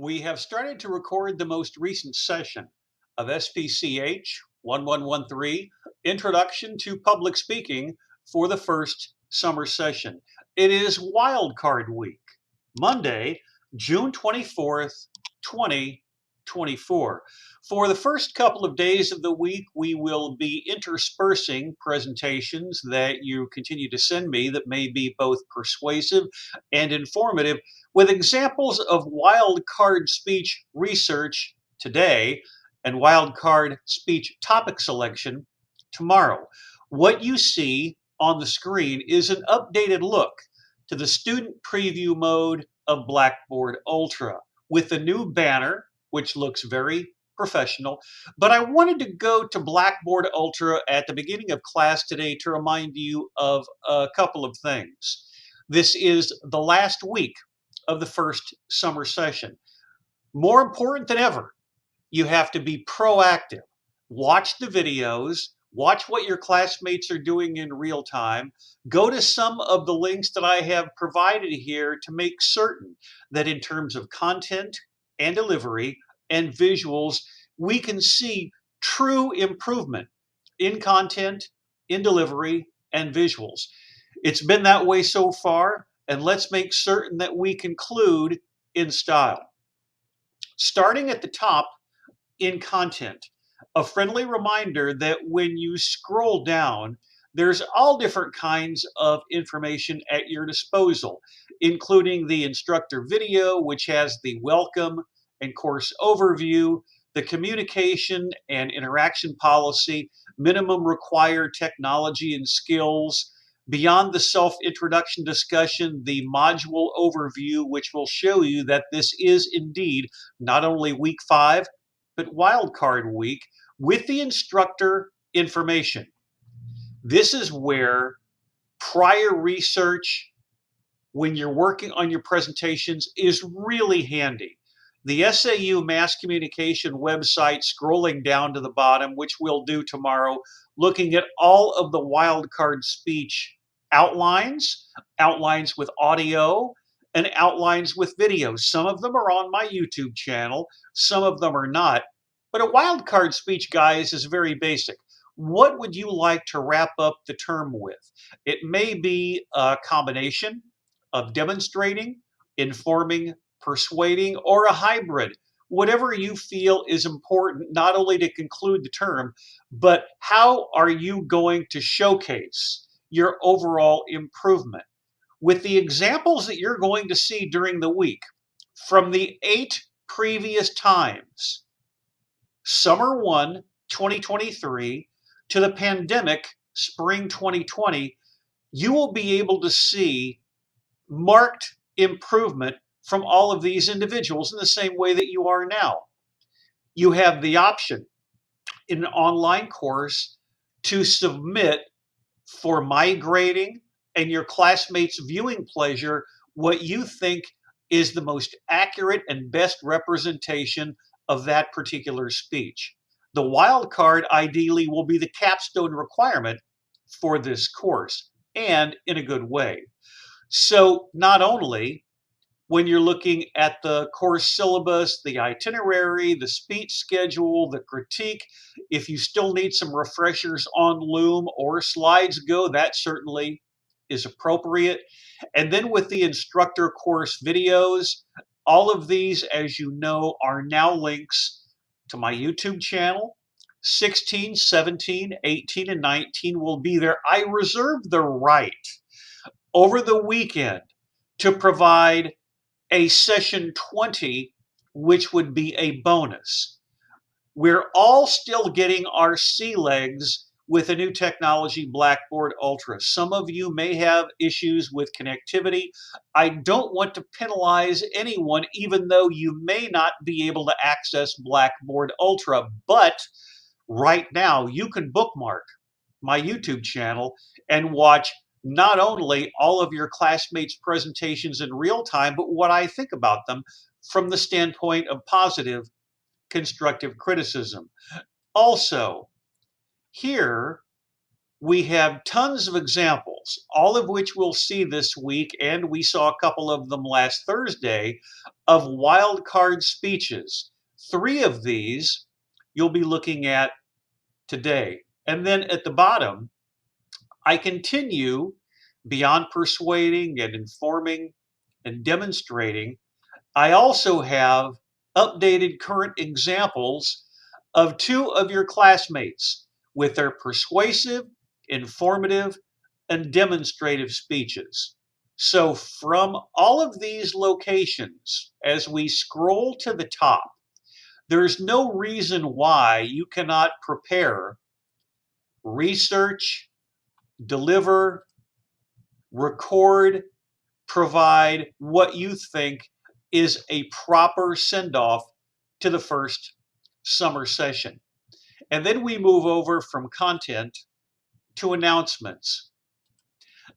We have started to record the most recent session of SPCH 1113, Introduction to Public Speaking, for the first summer session. It is Wildcard Week, Monday, June 24th, 2024. For the first couple of days of the week, we will be interspersing presentations that you continue to send me that may be both persuasive and informative, with examples of wildcard speech research today and wildcard speech topic selection tomorrow. What you see on the screen is an updated look to the student preview mode of Blackboard Ultra with the new banner, which looks very professional. But I wanted to go to Blackboard Ultra at the beginning of class today to remind you of a couple of things. This is the last week of the first summer session. More important than ever, you have to be proactive. Watch the videos, watch what your classmates are doing in real time. Go to some of the links that I have provided here to make certain that in terms of content and delivery and visuals, we can see true improvement in content, in delivery, and visuals. It's been that way so far, and let's make certain that we conclude in style. Starting at the top, in content, a friendly reminder that when you scroll down, there's all different kinds of information at your disposal, including the instructor video, which has the welcome and course overview, the communication and interaction policy, minimum required technology and skills, beyond the self-introduction discussion, the module overview, which will show you that this is indeed not only week 5, but wildcard week with the instructor information. This is where prior research, when you're working on your presentations, is really handy. The SAU Mass Communication website, scrolling down to the bottom, which we'll do tomorrow, looking at all of the wildcard speech outlines, outlines with audio, and outlines with video. Some of them are on my YouTube channel, some of them are not. But a wildcard speech, guys, is very basic. What would you like to wrap up the term with? It may be a combination of demonstrating, informing, persuading, or a hybrid. Whatever you feel is important, not only to conclude the term, but how are you going to showcase your overall improvement? With the examples that you're going to see during the week from the 8 previous times, Summer 1, 2023, to the pandemic, Spring 2020, you will be able to see marked improvement from all of these individuals in the same way that you are now. You have the option in an online course to submit for my grading and your classmates' viewing pleasure what you think is the most accurate and best representation of that particular speech. The wild card ideally will be the capstone requirement for this course, and in a good way. So not only when you're looking at the course syllabus, the itinerary, the speech schedule, the critique, if you still need some refreshers on Loom or SlidesGo, that certainly is appropriate. And then with the instructor course videos, all of these, as you know, are now links to my YouTube channel. 16, 17, 18, and 19 will be there. I reserve the right over the weekend to provide a session 20, which would be a bonus. We're all still getting our sea legs with a new technology, Blackboard Ultra. Some of you may have issues with connectivity. I don't want to penalize anyone, even though you may not be able to access Blackboard Ultra. But right now, you can bookmark my YouTube channel and watch not only all of your classmates' presentations in real time, but what I think about them from the standpoint of positive, constructive criticism. Also, here We have tons of examples, all of which we'll see this week, and we saw a couple of them last Thursday, of wild card speeches. Three of these you'll be looking at today. And then at the bottom, I continue beyond persuading and informing and demonstrating. I also have updated current examples of two of your classmates with their persuasive, informative, and demonstrative speeches. So, from all of these locations, as we scroll to the top, there's no reason why you cannot prepare, research, deliver, record, provide what you think is a proper send off to the first summer session. And then we move over from content to announcements.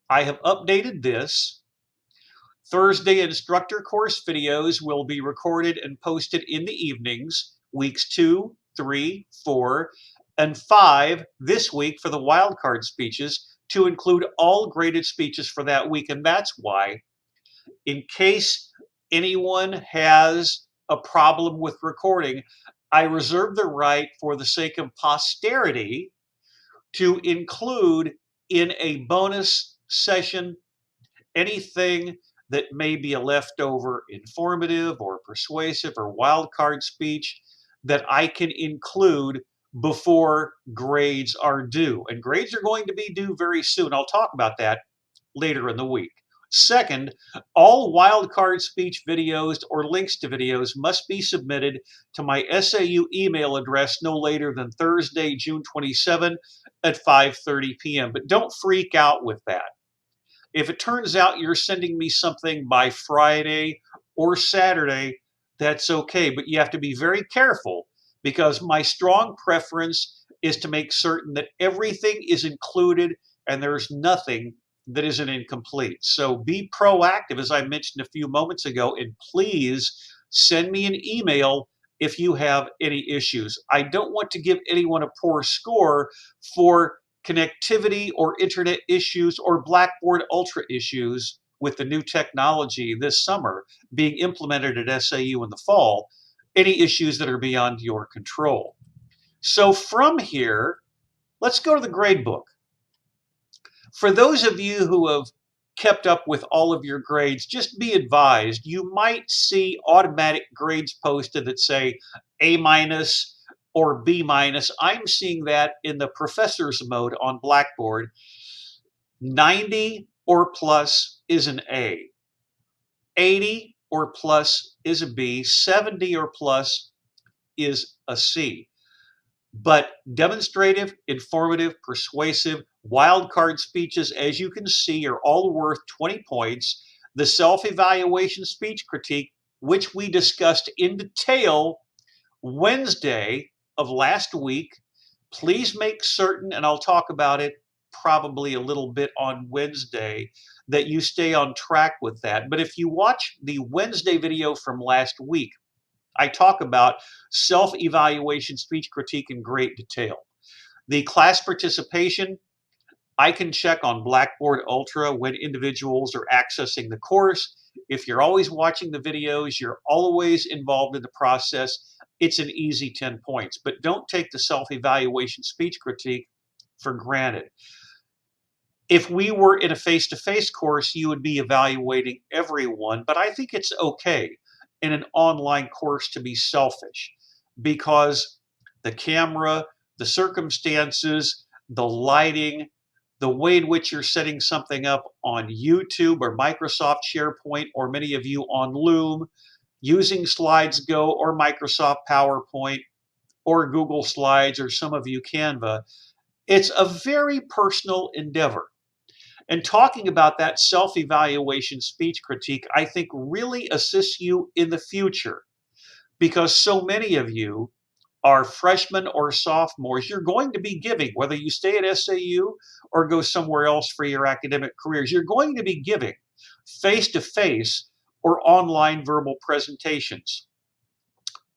I have updated this. Thursday instructor course videos will be recorded and posted in the evenings, weeks 2, 3, 4, and 5 this week for the wildcard speeches to include all graded speeches for that week. And that's why, in case anyone has a problem with recording, I reserve the right, for the sake of posterity, to include in a bonus session anything that may be a leftover informative or persuasive or wild card speech that I can include before grades are due. And grades are going to be due very soon. I'll talk about that later in the week. Second, all wildcard speech videos or links to videos must be submitted to my SAU email address no later than Thursday, June 27 at 5:30 p.m. But don't freak out with that. If it turns out you're sending me something by Friday or Saturday, that's okay. But you have to be very careful, because my strong preference is to make certain that everything is included and there's nothing that isn't incomplete. So be proactive, as I mentioned a few moments ago, and please send me an email if you have any issues. I don't want to give anyone a poor score for connectivity or internet issues or Blackboard Ultra issues with the new technology this summer being implemented at SAU in the fall, any issues that are beyond your control. So from here, let's go to the gradebook. For those of you who have kept up with all of your grades, just be advised, you might see automatic grades posted that say A minus or B minus. I'm seeing that in the professor's mode on Blackboard. 90 or plus is an A. 80 or plus is a B. 70 or plus is a C. But demonstrative, informative, persuasive, wildcard speeches, as you can see, are all worth 20 points. The self-evaluation speech critique, which we discussed in detail Wednesday of last week, please make certain, and I'll talk about it probably a little bit on Wednesday, that you stay on track with that. But if you watch the Wednesday video from last week, I talk about self-evaluation speech critique in great detail. The class participation, I can check on Blackboard Ultra when individuals are accessing the course. If you're always watching the videos, you're always involved in the process, it's an easy 10 points. But don't take the self-evaluation speech critique for granted. If we were in a face-to-face course, you would be evaluating everyone, but I think it's okay in an online course to be selfish, because the camera, the circumstances, the lighting, the way in which you're setting something up on YouTube or Microsoft SharePoint, or many of you on Loom, using SlidesGo or Microsoft PowerPoint or Google Slides, or some of you Canva, it's a very personal endeavor. And talking about that self-evaluation speech critique, I think really assists you in the future, because so many of you are freshmen or sophomores. You're going to be giving, whether you stay at SAU or go somewhere else for your academic careers, you're going to be giving face-to-face or online verbal presentations.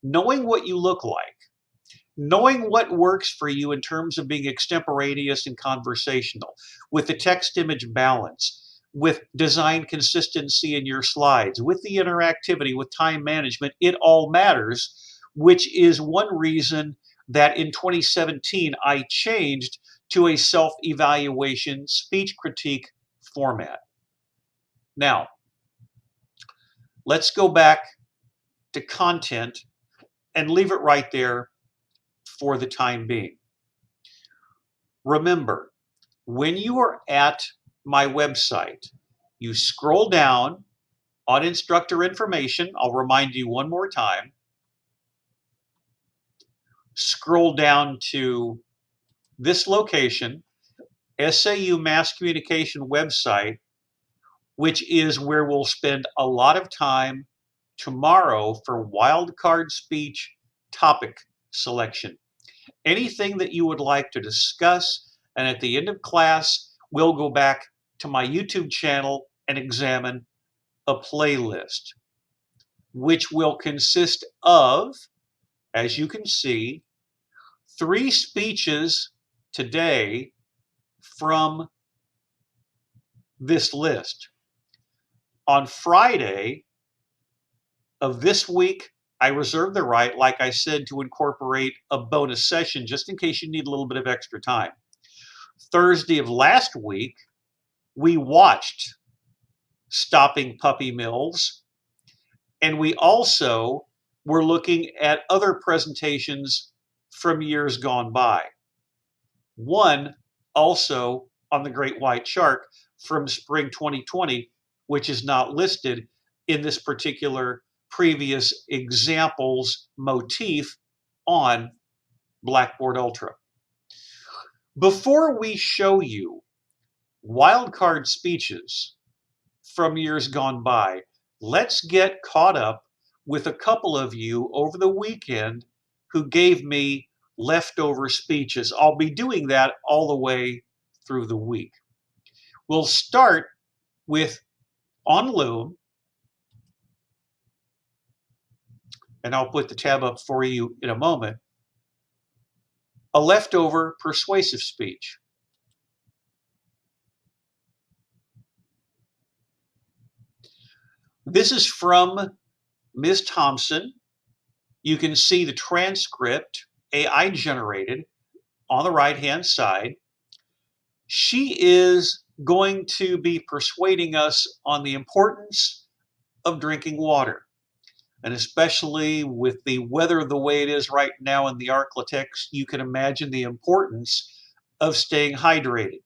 Knowing what you look like, knowing what works for you in terms of being extemporaneous and conversational, with the text image balance, with design consistency in your slides, with the interactivity, with time management, it all matters, which is one reason that in 2017 I changed to a self evaluation speech critique format. Now, let's go back to content and leave it right there for the time being. Remember, when you are at my website, you scroll down on instructor information. I'll remind you one more time. Scroll down to this location, SAU Mass Communication website, which is where we'll spend a lot of time tomorrow for wildcard speech topic selection. Anything that you would like to discuss, and at the end of class, we'll go back to my YouTube channel and examine a playlist, which will consist of, as you can see, 3 speeches today from this list. On Friday of this week, I reserve the right, like I said, to incorporate a bonus session just in case you need a little bit of extra time. Thursday of last week, we watched Stopping Puppy Mills, and we also were looking at other presentations from years gone by. One also on the Great White Shark from spring 2020, which is not listed in this particular previous examples motif on Blackboard Ultra. Before we show you wildcard speeches from years gone by, let's get caught up with a couple of you over the weekend who gave me leftover speeches. I'll be doing that all the way through the week. We'll start with on Loom, and I'll put the tab up for you in a moment, a leftover persuasive speech. This is from Ms. Thompson. You can see the transcript, AI generated, on the right-hand side. She is going to be persuading us on the importance of drinking water. And especially with the weather the way it is right now in the Arklatex, you can imagine the importance of staying hydrated.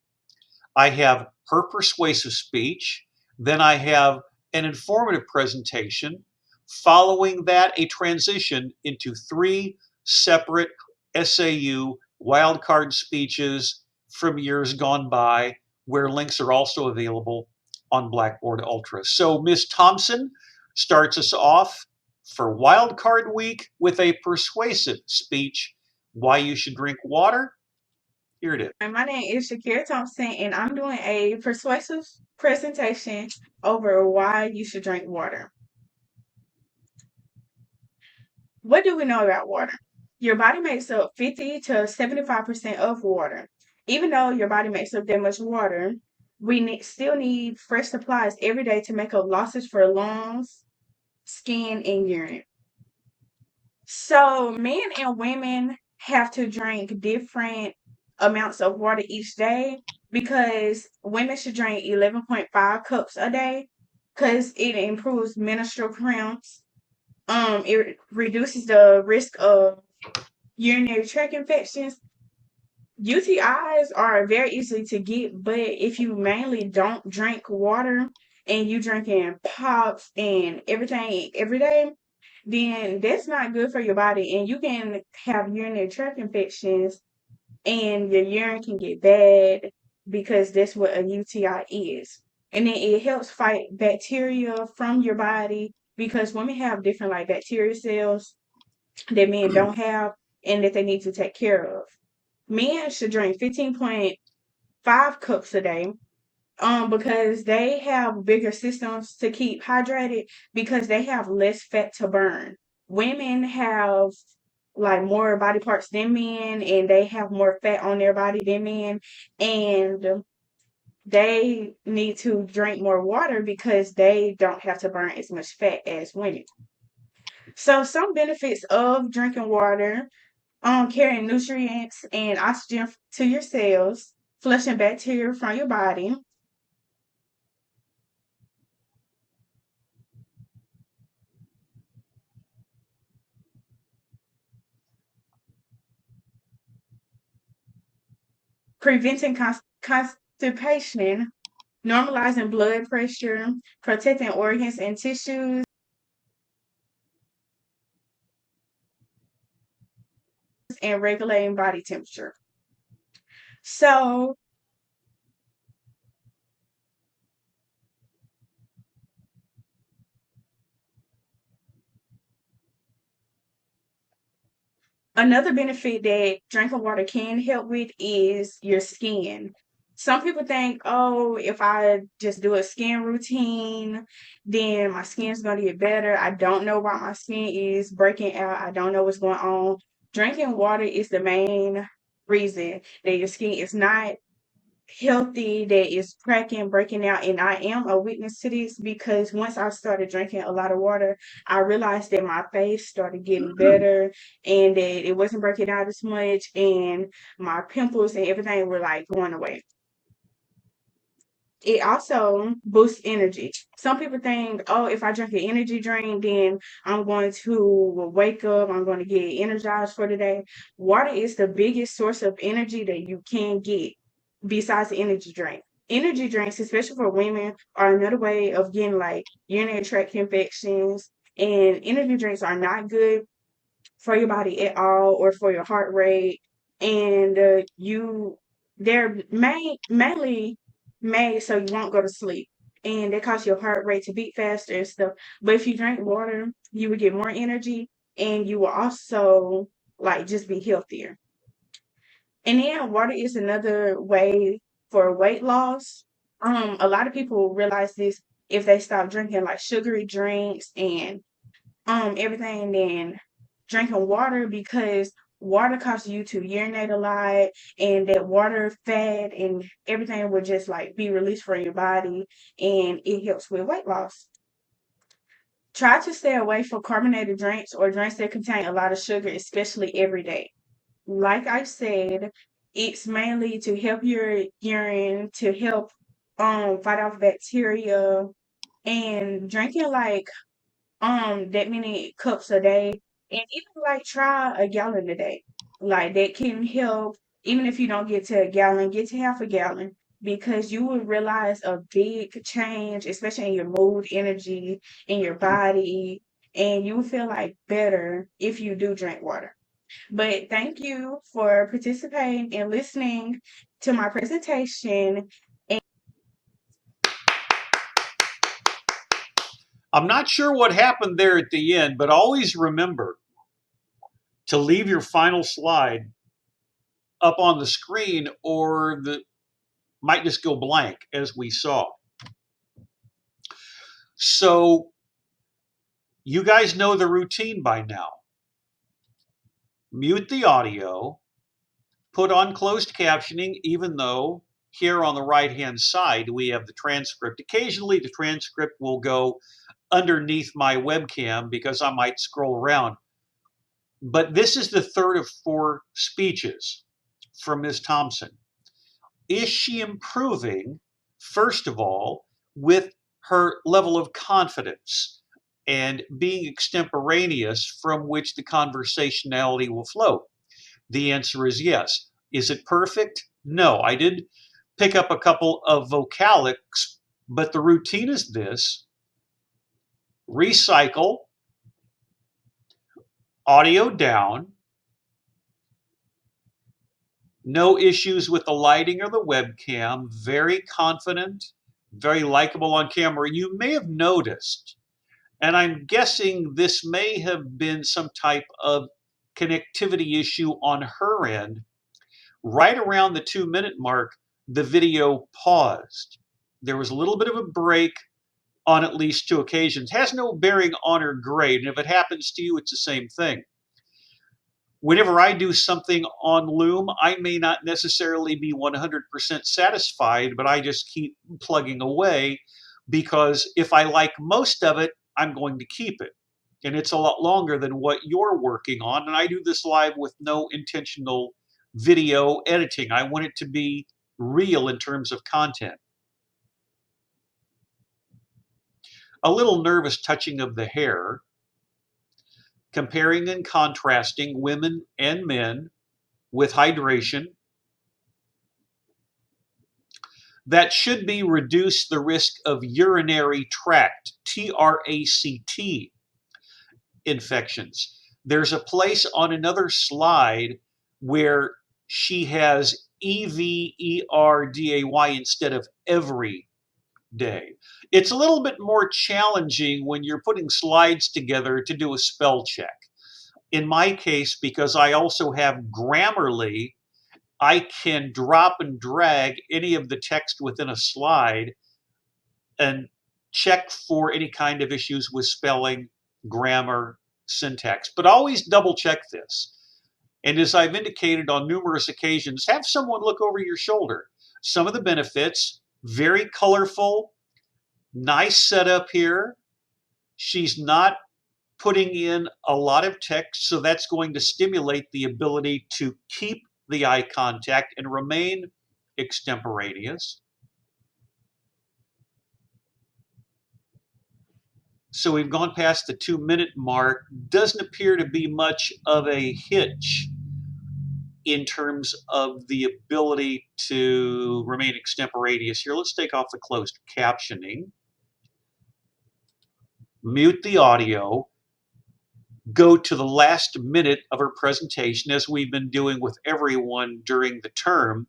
I have her persuasive speech, then I have an informative presentation. Following that, a transition into 3 separate SAU wildcard speeches from years gone by, where links are also available on Blackboard Ultra. So Ms. Thompson starts us off for wildcard week with a persuasive speech, why you should drink water. Here it is. My name is Shakira Thompson, and I'm doing a persuasive presentation over why you should drink water. What do we know about water? Your body makes up 50 to 75% of water. Even though your body makes up that much water, we still need fresh supplies every day to make up losses for lungs, skin, and urine. So men and women have to drink different amounts of water each day because women should drink 11.5 cups a day because it improves menstrual cramps. It reduces the risk of urinary tract infections. UTIs are very easy to get, but if you mainly don't drink water and you drinking pops and everything every day, then that's not good for your body. And you can have urinary tract infections and your urine can get bad because that's what a UTI is. And then it helps fight bacteria from your body because women have different like bacteria cells that men don't have and that they need to take care of. Men should drink 15.5 cups a day because they have bigger systems to keep hydrated because they have less fat to burn. Women have like more body parts than men, and they have more fat on their body than men, and they need to drink more water because they don't have to burn as much fat as women. So some benefits of drinking water: carrying nutrients and oxygen to your cells, flushing bacteria from your body, preventing constipation, normalizing blood pressure, protecting organs and tissues, and regulating body temperature. So another benefit that drinking water can help with is your skin. Some people think, oh, if I just do a skin routine, then my skin's going to get better. I don't know why my skin is breaking out. I don't know what's going on. Drinking water is the main reason that your skin is not healthy, that is cracking, breaking out. And I am a witness to this because once I started drinking a lot of water, I realized that my face started getting better and that it wasn't breaking out as much, and my pimples and everything were like going away. It also boosts energy. Some people think, oh, if I drink an energy drink, then I'm going to wake up, I'm going to get energized for the day. Water is the biggest source of energy that you can get besides the energy drink. Energy drinks, especially for women, are another way of getting like urinary tract infections. And energy drinks are not good for your body at all or for your heart rate. And they're mainly made so you won't go to sleep. And they cause your heart rate to beat faster and stuff. But if you drink water, you will get more energy and you will also like just be healthier. And then water is another way for weight loss. A lot of people realize this if they stop drinking like sugary drinks and everything than drinking water, because water causes you to urinate a lot, and that water fat and everything will just like be released from your body, and it helps with weight loss. Try to stay away from carbonated drinks or drinks that contain a lot of sugar, especially every day. Like I said, it's mainly to help your urine, to help fight off bacteria, and drinking like that many cups a day, and even like try a gallon a day, like that can help. Even if you don't get to a gallon, get to half a gallon, because you will realize a big change, especially in your mood, energy, in your body, and you will feel like better if you do drink water. But thank you for participating and listening to my presentation. I'm not sure what happened there at the end, but always remember to leave your final slide up on the screen or the might just go blank as we saw. So you guys know the routine by now. Mute the audio, put on closed captioning, even though here on the right hand side we have the transcript. Occasionally the transcript will go underneath my webcam because I might scroll around. But this is the third of four speeches from Ms. Thompson. Is she improving, first of all, with her level of confidence and being extemporaneous from which the conversationality will flow? The answer is yes. Is it perfect? No. I did pick up a couple of vocalics, but the routine is this: recycle, audio down, no issues with the lighting or the webcam, very confident, very likable on camera. You may have noticed, and I'm guessing this may have been some type of connectivity issue on her end. Right around the 2 minute mark, the video paused. There was a little bit of a break on at least two occasions. Has no bearing on her grade, and if it happens to you, it's the same thing. Whenever I do something on Loom, I may not necessarily be 100% satisfied, but I just keep plugging away because if I like most of it, I'm going to keep it. And it's a lot longer than what you're working on. And I do this live with no intentional video editing. I want it to be real in terms of content. A little nervous touching of the hair, comparing and contrasting women and men with hydration. That should be reduce the risk of urinary tract, TRACT infections. There's a place on another slide where she has EVERDAY instead of every day. It's a little bit more challenging when you're putting slides together to do a spell check. In my case, because I also have Grammarly, I can drop and drag any of the text within a slide and check for any kind of issues with spelling, grammar, syntax. But always double check this. And as I've indicated on numerous occasions, have someone look over your shoulder. Some of the benefits, very colorful, nice setup here. She's not putting in a lot of text, so that's going to stimulate the ability to keep the eye contact and remain extemporaneous. So we've gone past the 2-minute mark. Doesn't appear to be much of a hitch in terms of the ability to remain extemporaneous here. Let's take off the closed captioning, mute the audio, go to the last minute of her presentation, as we've been doing with everyone during the term.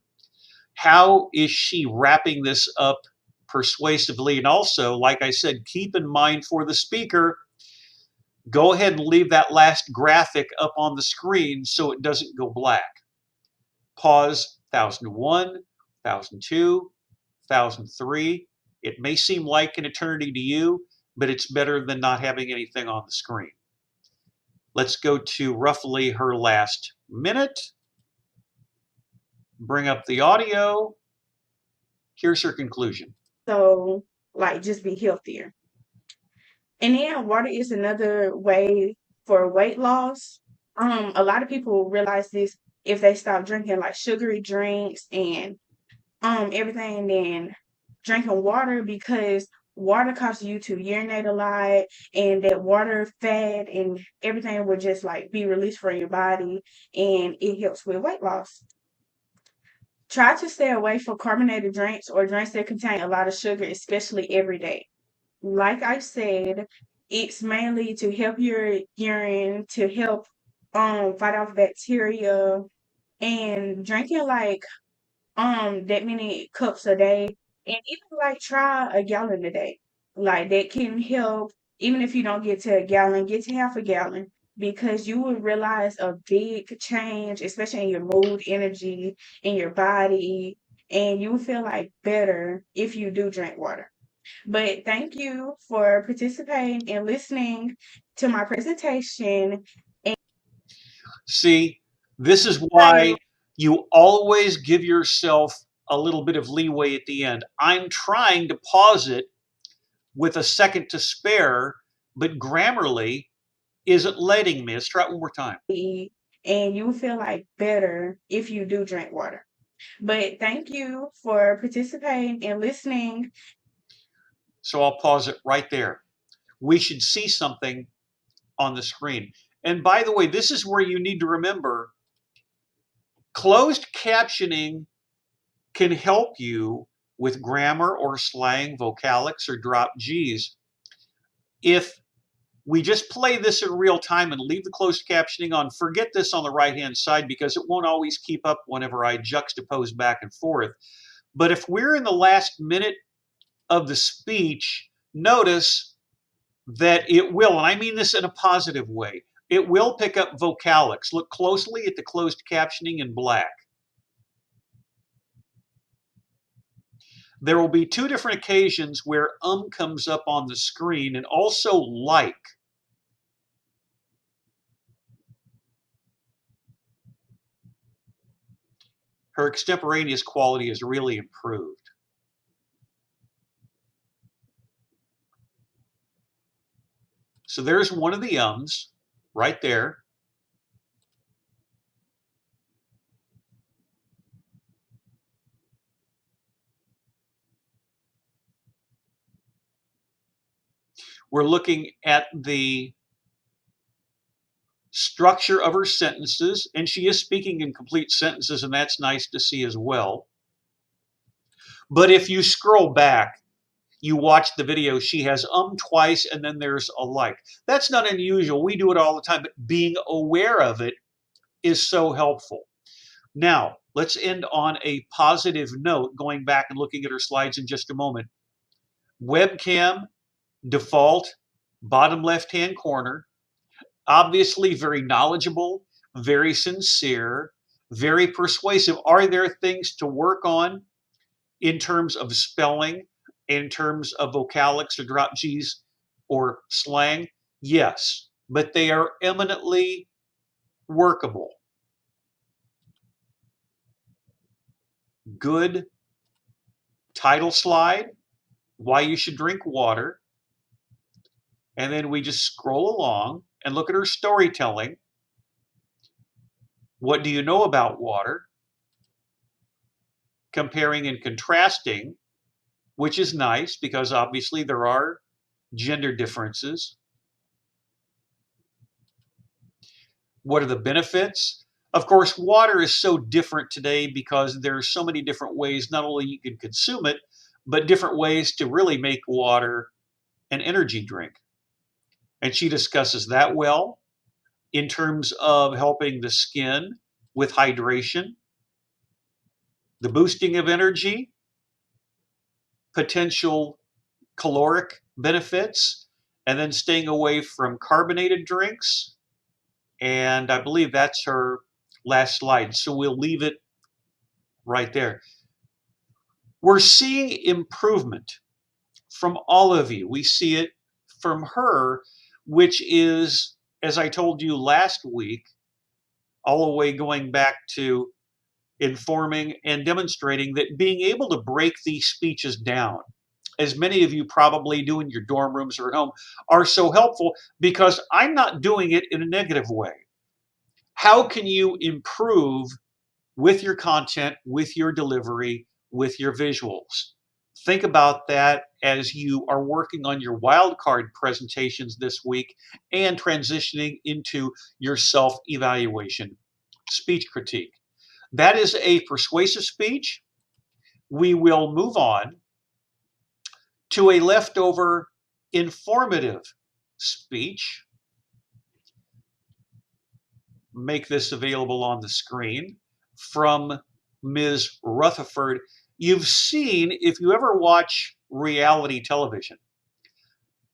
How is she wrapping this up persuasively? And also, like I said, keep in mind for the speaker, go ahead and leave that last graphic up on the screen so it doesn't go black. Pause 1001, 1002, 1003. It may seem like an eternity to you, but it's better than not having anything on the screen. Let's go to roughly her last minute. Bring up the audio. Here's her conclusion. So, like, just be healthier. And then water is another way for weight loss. A lot of people realize this if they stop drinking like sugary drinks and everything, then drinking water, because water causes you to urinate a lot, and that water fat and everything will just like be released from your body, and it helps with weight loss. Try to stay away from carbonated drinks or drinks that contain a lot of sugar, especially every day. Like I said, it's mainly to help your urine, to help fight off bacteria, and drinking like that many cups a day, and even like try a gallon a day. Like that can help. Even if you don't get to a gallon, get to half a gallon, because you will realize a big change, especially in your mood, energy, in your body, and you will feel like better if you do drink water. But thank you for participating and listening to my presentation. See, this is And why you always give yourself a little bit of leeway at the end. I'm trying to pause it with a second to spare, but Grammarly isn't letting me. Let's try it one more time. and you will feel like better if you do drink water. But thank you for participating and listening. So I'll pause it right there. We should see something on the screen. And by the way, this is where you need to remember closed captioning can help you with grammar or slang, vocalics, or drop G's. If we just play this in real time and leave the closed captioning on, forget this on the right-hand side because it won't always keep up whenever I juxtapose back and forth. But if we're in the last minute of the speech, notice that it will, and I mean this in a positive way, it will pick up vocalics. Look closely at the closed captioning in black. There will be two different occasions where comes up on the screen, and also like. her extemporaneous quality is really improved. So there's one of the ums right there. We're looking at the structure of her sentences, and she is speaking in complete sentences, and that's nice to see as well. But if you scroll back, you watch the video, she has twice, and then there's a like. That's not unusual. We do it all the time, but being aware of it is so helpful. Now, let's end on a positive note, going back and looking at her slides in just a moment. Webcam, default, bottom left-hand corner, obviously very knowledgeable, very sincere, very persuasive. Are there things to work on in terms of spelling, in terms of vocalics or drop G's or slang? Yes, but they are eminently workable. Good title slide, why you should drink water. And then we just scroll along and look at her storytelling. What do you know about water? Comparing and contrasting, which is nice because obviously there are gender differences. What are the benefits? Of course, water is so different today because there's so many different ways not only you can consume it, but different ways to really make water an energy drink. And she discusses that well in terms of helping the skin with hydration, the boosting of energy, potential caloric benefits, and then staying away from carbonated drinks. And I believe that's her last slide. So we'll leave it right there. We're seeing improvement from all of you. We see it from her, which is, as I told you last week, all the way going back to informing and demonstrating that being able to break these speeches down, as many of you probably do in your dorm rooms or at home, are so helpful because I'm not doing it in a negative way. How can you improve with your content, with your delivery, with your visuals? Think about that as you are working on your wildcard presentations this week and transitioning into your self-evaluation speech critique. That is a persuasive speech. We will move on to a leftover informative speech. Make this available on the screen from Ms. Rutherford. You've seen, if you ever watch reality television,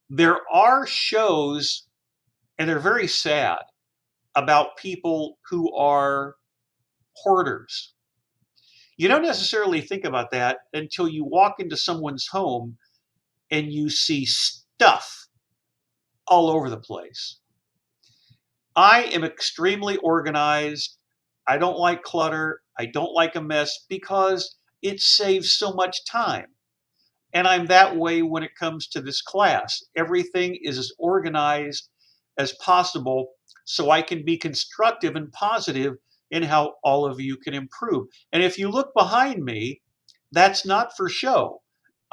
there are shows, and they're very sad, about people who are hoarders. You don't necessarily think about that until you walk into someone's home and you see stuff all over the place. I am extremely organized. I don't like clutter. I don't like a mess because it saves so much time. And I'm that way when it comes to this class. Everything is as organized as possible so I can be constructive and positive in how all of you can improve. And if you look behind me, that's not for show.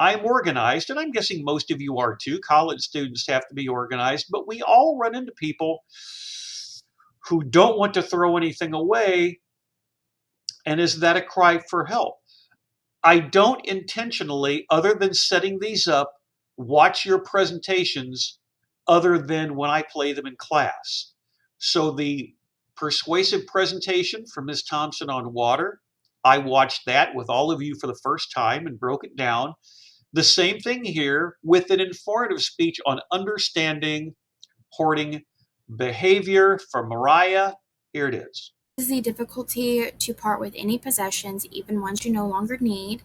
I'm organized, and I'm guessing most of you are too. College students have to be organized, but we all run into people who don't want to throw anything away. And is that a cry for help? I don't intentionally, other than setting these up, watch your presentations other than when I play them in class. So the persuasive presentation from Ms. Thompson on water, I watched that with all of you for the first time and broke it down. The same thing here with an informative speech on understanding hoarding behavior from Mariah. Here it is. Is the difficulty to part with any possessions, even ones you no longer need.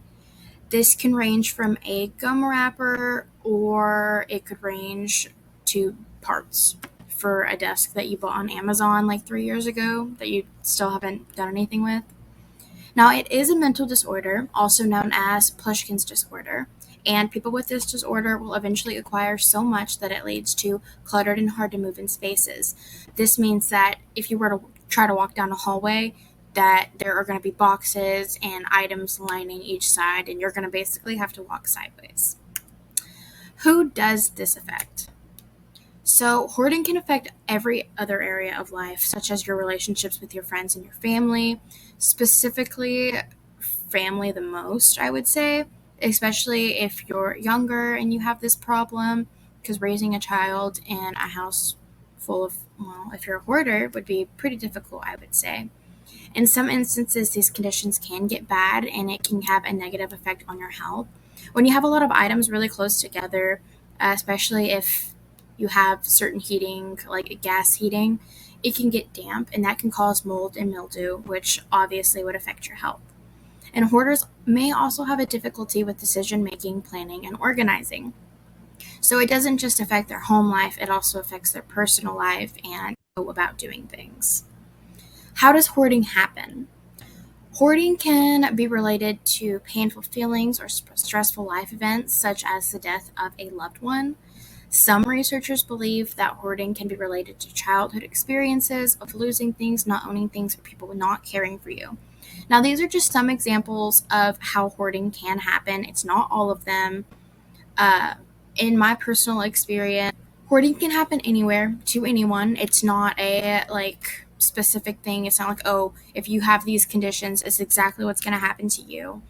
This can range from a gum wrapper, or it could range to parts for a desk that you bought on Amazon like 3 years ago that you still haven't done anything with. Now, it is a mental disorder, also known as Pushkin's disorder, and people with this disorder will eventually acquire so much that it leads to cluttered and hard to move in spaces. This means that if you were to try to walk down a hallway, that there are going to be boxes and items lining each side, and you're going to basically have to walk sideways. Who does this affect? So, hoarding can affect every other area of life, such as your relationships with your friends and your family, specifically family the most, I would say, especially if you're younger and you have this problem, because raising a child in a house full of, well, if you're a hoarder, would be pretty difficult, I would say. In some instances, these conditions can get bad and it can have a negative effect on your health. When you have a lot of items really close together, especially if you have certain heating, like gas heating, it can get damp and that can cause mold and mildew, which obviously would affect your health. And hoarders may also have a difficulty with decision making, planning, and organizing. So it doesn't just affect their home life, it also affects their personal life and go about doing things. How does hoarding happen? Hoarding can be related to painful feelings or stressful life events, such as the death of a loved one. Some researchers believe that hoarding can be related to childhood experiences of losing things, not owning things, or people not caring for you. Now, these are just some examples of how hoarding can happen. It's not all of them. Uh, in my personal experience, hoarding can happen anywhere to anyone. It's not a specific thing. It's not like, oh, if you have these conditions, it's exactly what's going to happen to you.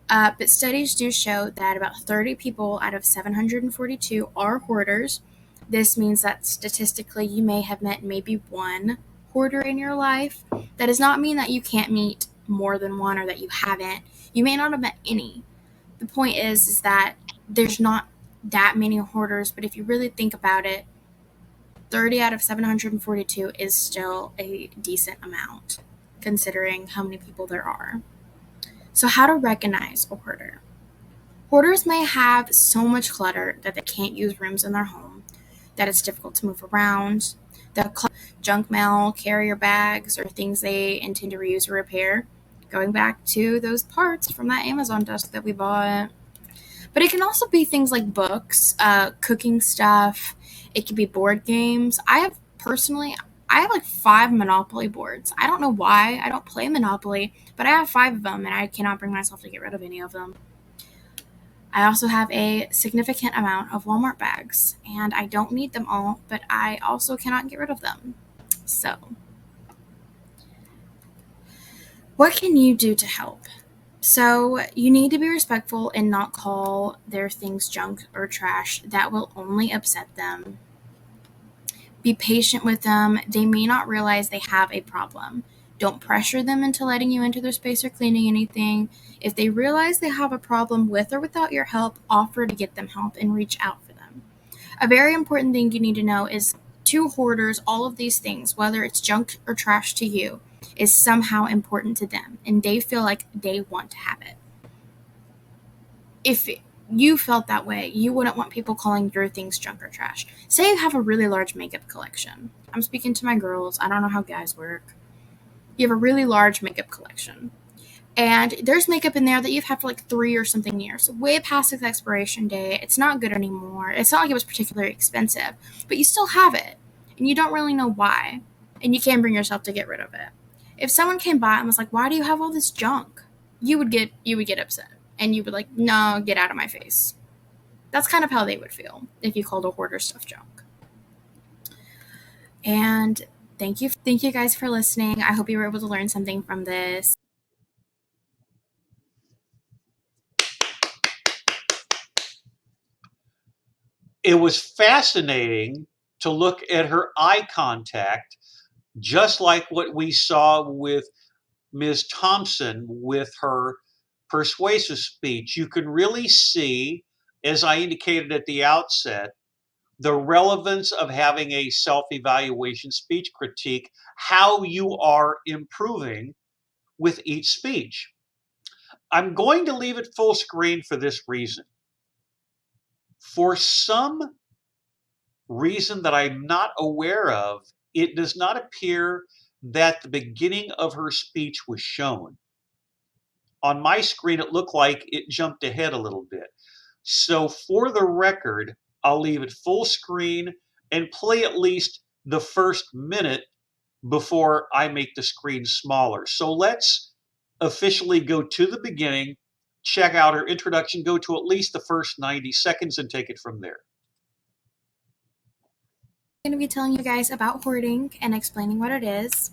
But studies do show that about 30 people out of 742 are hoarders. This means that statistically you may have met maybe one hoarder in your life. That does not mean that you can't meet more than one or that you haven't. You may not have met any. The point is that there's not that many hoarders, but if you really think about it, 30 out of 742 is still a decent amount considering how many people there are. So, how to recognize a hoarder? Hoarders may have so much clutter that they can't use rooms in their home, that it's difficult to move around. They'll clutter junk mail, carrier bags, or things they intend to reuse or repair. Going back to those parts from that Amazon desk that we bought. But it can also be things like books, cooking stuff. It could be board games. I have like 5 Monopoly boards. I don't know why. I don't play Monopoly, but I have 5 of them and I cannot bring myself to get rid of any of them. I also have a significant amount of Walmart bags and I don't need them all, but I also cannot get rid of them. So, what can you do to help? So, you need to be respectful and not call their things junk or trash. That will only upset them. Be patient with them. They may not realize they have a problem. Don't pressure them into letting you into their space or cleaning anything. If they realize they have a problem with or without your help, offer to get them help and reach out for them. A very important thing you need to know is to hoarders, all of these things, whether it's junk or trash to you, is somehow important to them and they feel like they want to have it. If you felt that way, you wouldn't want people calling your things junk or trash. Say you have a really large makeup collection. I'm speaking to my girls. I don't know how guys work. You have a really large makeup collection. And there's makeup in there that you've had for like 3 or something years, way past its expiration date. It's not good anymore. It's not like it was particularly expensive, but you still have it. And you don't really know why. And you can't bring yourself to get rid of it. If someone came by and was like, why do you have all this junk? You would get upset. And you would like, no, get out of my face. That's kind of how they would feel if you called a hoarder stuff junk. And thank you guys for listening. I hope you were able to learn something from this. It was fascinating to look at her eye contact, just like what we saw with Ms. Thompson with her persuasive speech. You can really see, as I indicated at the outset, the relevance of having a self evaluation speech critique, how you are improving with each speech. I'm going to leave it full screen for this reason. For some reason that I'm not aware of, it does not appear that the beginning of her speech was shown. On my screen, it looked like it jumped ahead a little bit. So for the record, I'll leave it full screen and play at least the first minute before I make the screen smaller. So let's officially go to the beginning, check out her introduction, go to at least the first 90 seconds and take it from there. I'm going to be telling you guys about hoarding and explaining what it is.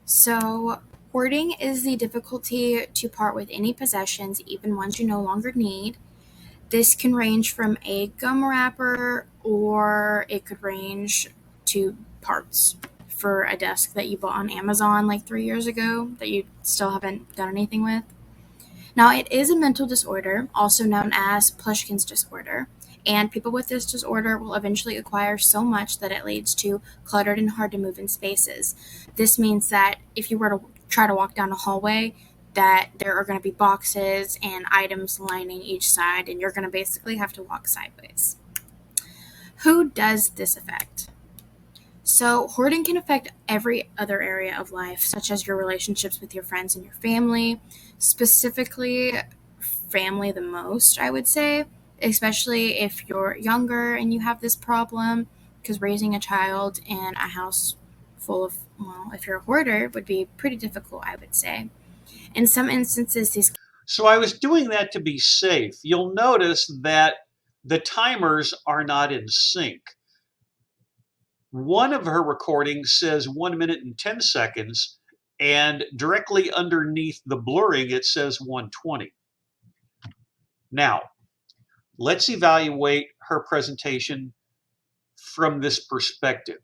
So, hoarding is the difficulty to part with any possessions, even ones you no longer need. This can range from a gum wrapper, or it could range to parts for a desk that you bought on Amazon like 3 years ago that you still haven't done anything with. Now, it is a mental disorder, also known as Plushkin's disorder, and people with this disorder will eventually acquire so much that it leads to cluttered and hard to move in spaces. This means that if you were to try to walk down a hallway, that there are going to be boxes and items lining each side, and you're going to basically have to walk sideways. Who does this affect? So, hoarding can affect every other area of life, such as your relationships with your friends and your family, specifically family the most, I would say, especially if you're younger and you have this problem, because raising a child in a house full of, well, if you're a hoarder, would be pretty difficult, I would say. In some instances, these. So I was doing that to be safe. You'll notice that the timers are not in sync. One of her recordings says 1 minute and 10 seconds, and directly underneath the blurring, it says 120. Now, let's evaluate her presentation from this perspective.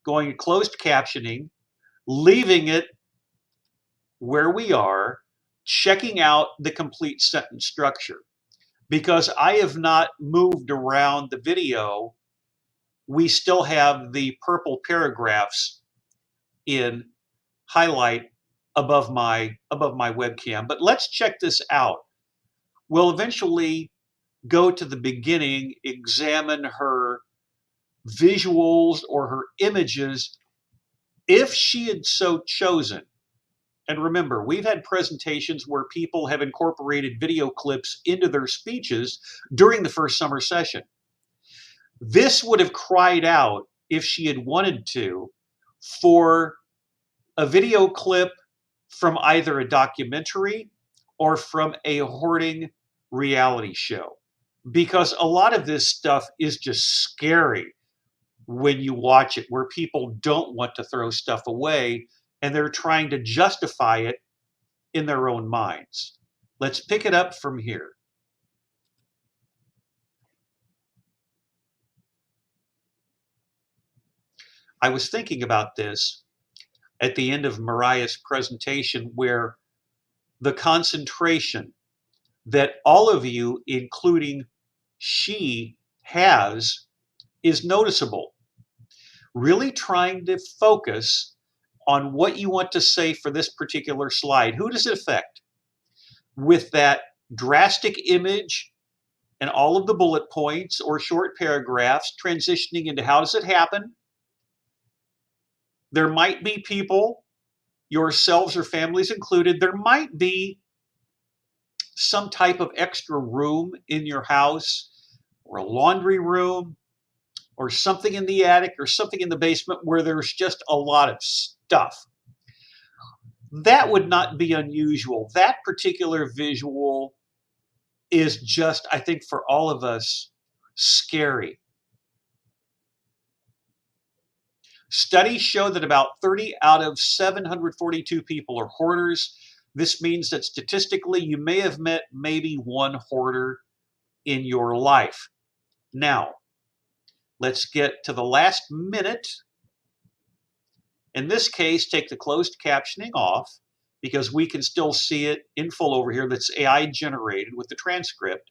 Going to closed captioning, leaving it where we are, checking out the complete sentence structure. Because I have not moved around the video, we still have the purple paragraphs in highlight above my webcam. But let's check this out. We'll eventually go to the beginning, examine her visuals or her images if she had so chosen. And remember, we've had presentations where people have incorporated video clips into their speeches during the first summer session. This would have cried out, if she had wanted to, for a video clip from either a documentary or from a hoarding reality show. Because a lot of this stuff is just scary when you watch it, where people don't want to throw stuff away and they're trying to justify it in their own minds. Let's pick it up from here. I was thinking about this at the end of Mariah's presentation, where the concentration that all of you, including she, has is noticeable. Really trying to focus on what you want to say for this particular slide. Who does it affect? With that drastic image and all of the bullet points or short paragraphs transitioning into how does it happen? There might be people, yourselves or families included, there might be some type of extra room in your house, or a laundry room, or something in the attic, or something in the basement where there's just a lot of stuff. That would not be unusual. That particular visual is just, I think, for all of us, scary. Studies show that about 30 out of 742 people are hoarders. This means that statistically, you may have met maybe one hoarder in your life. Now, let's get to the last minute. In this case, take the closed captioning off because we can still see it in full over here. That's AI generated with the transcript.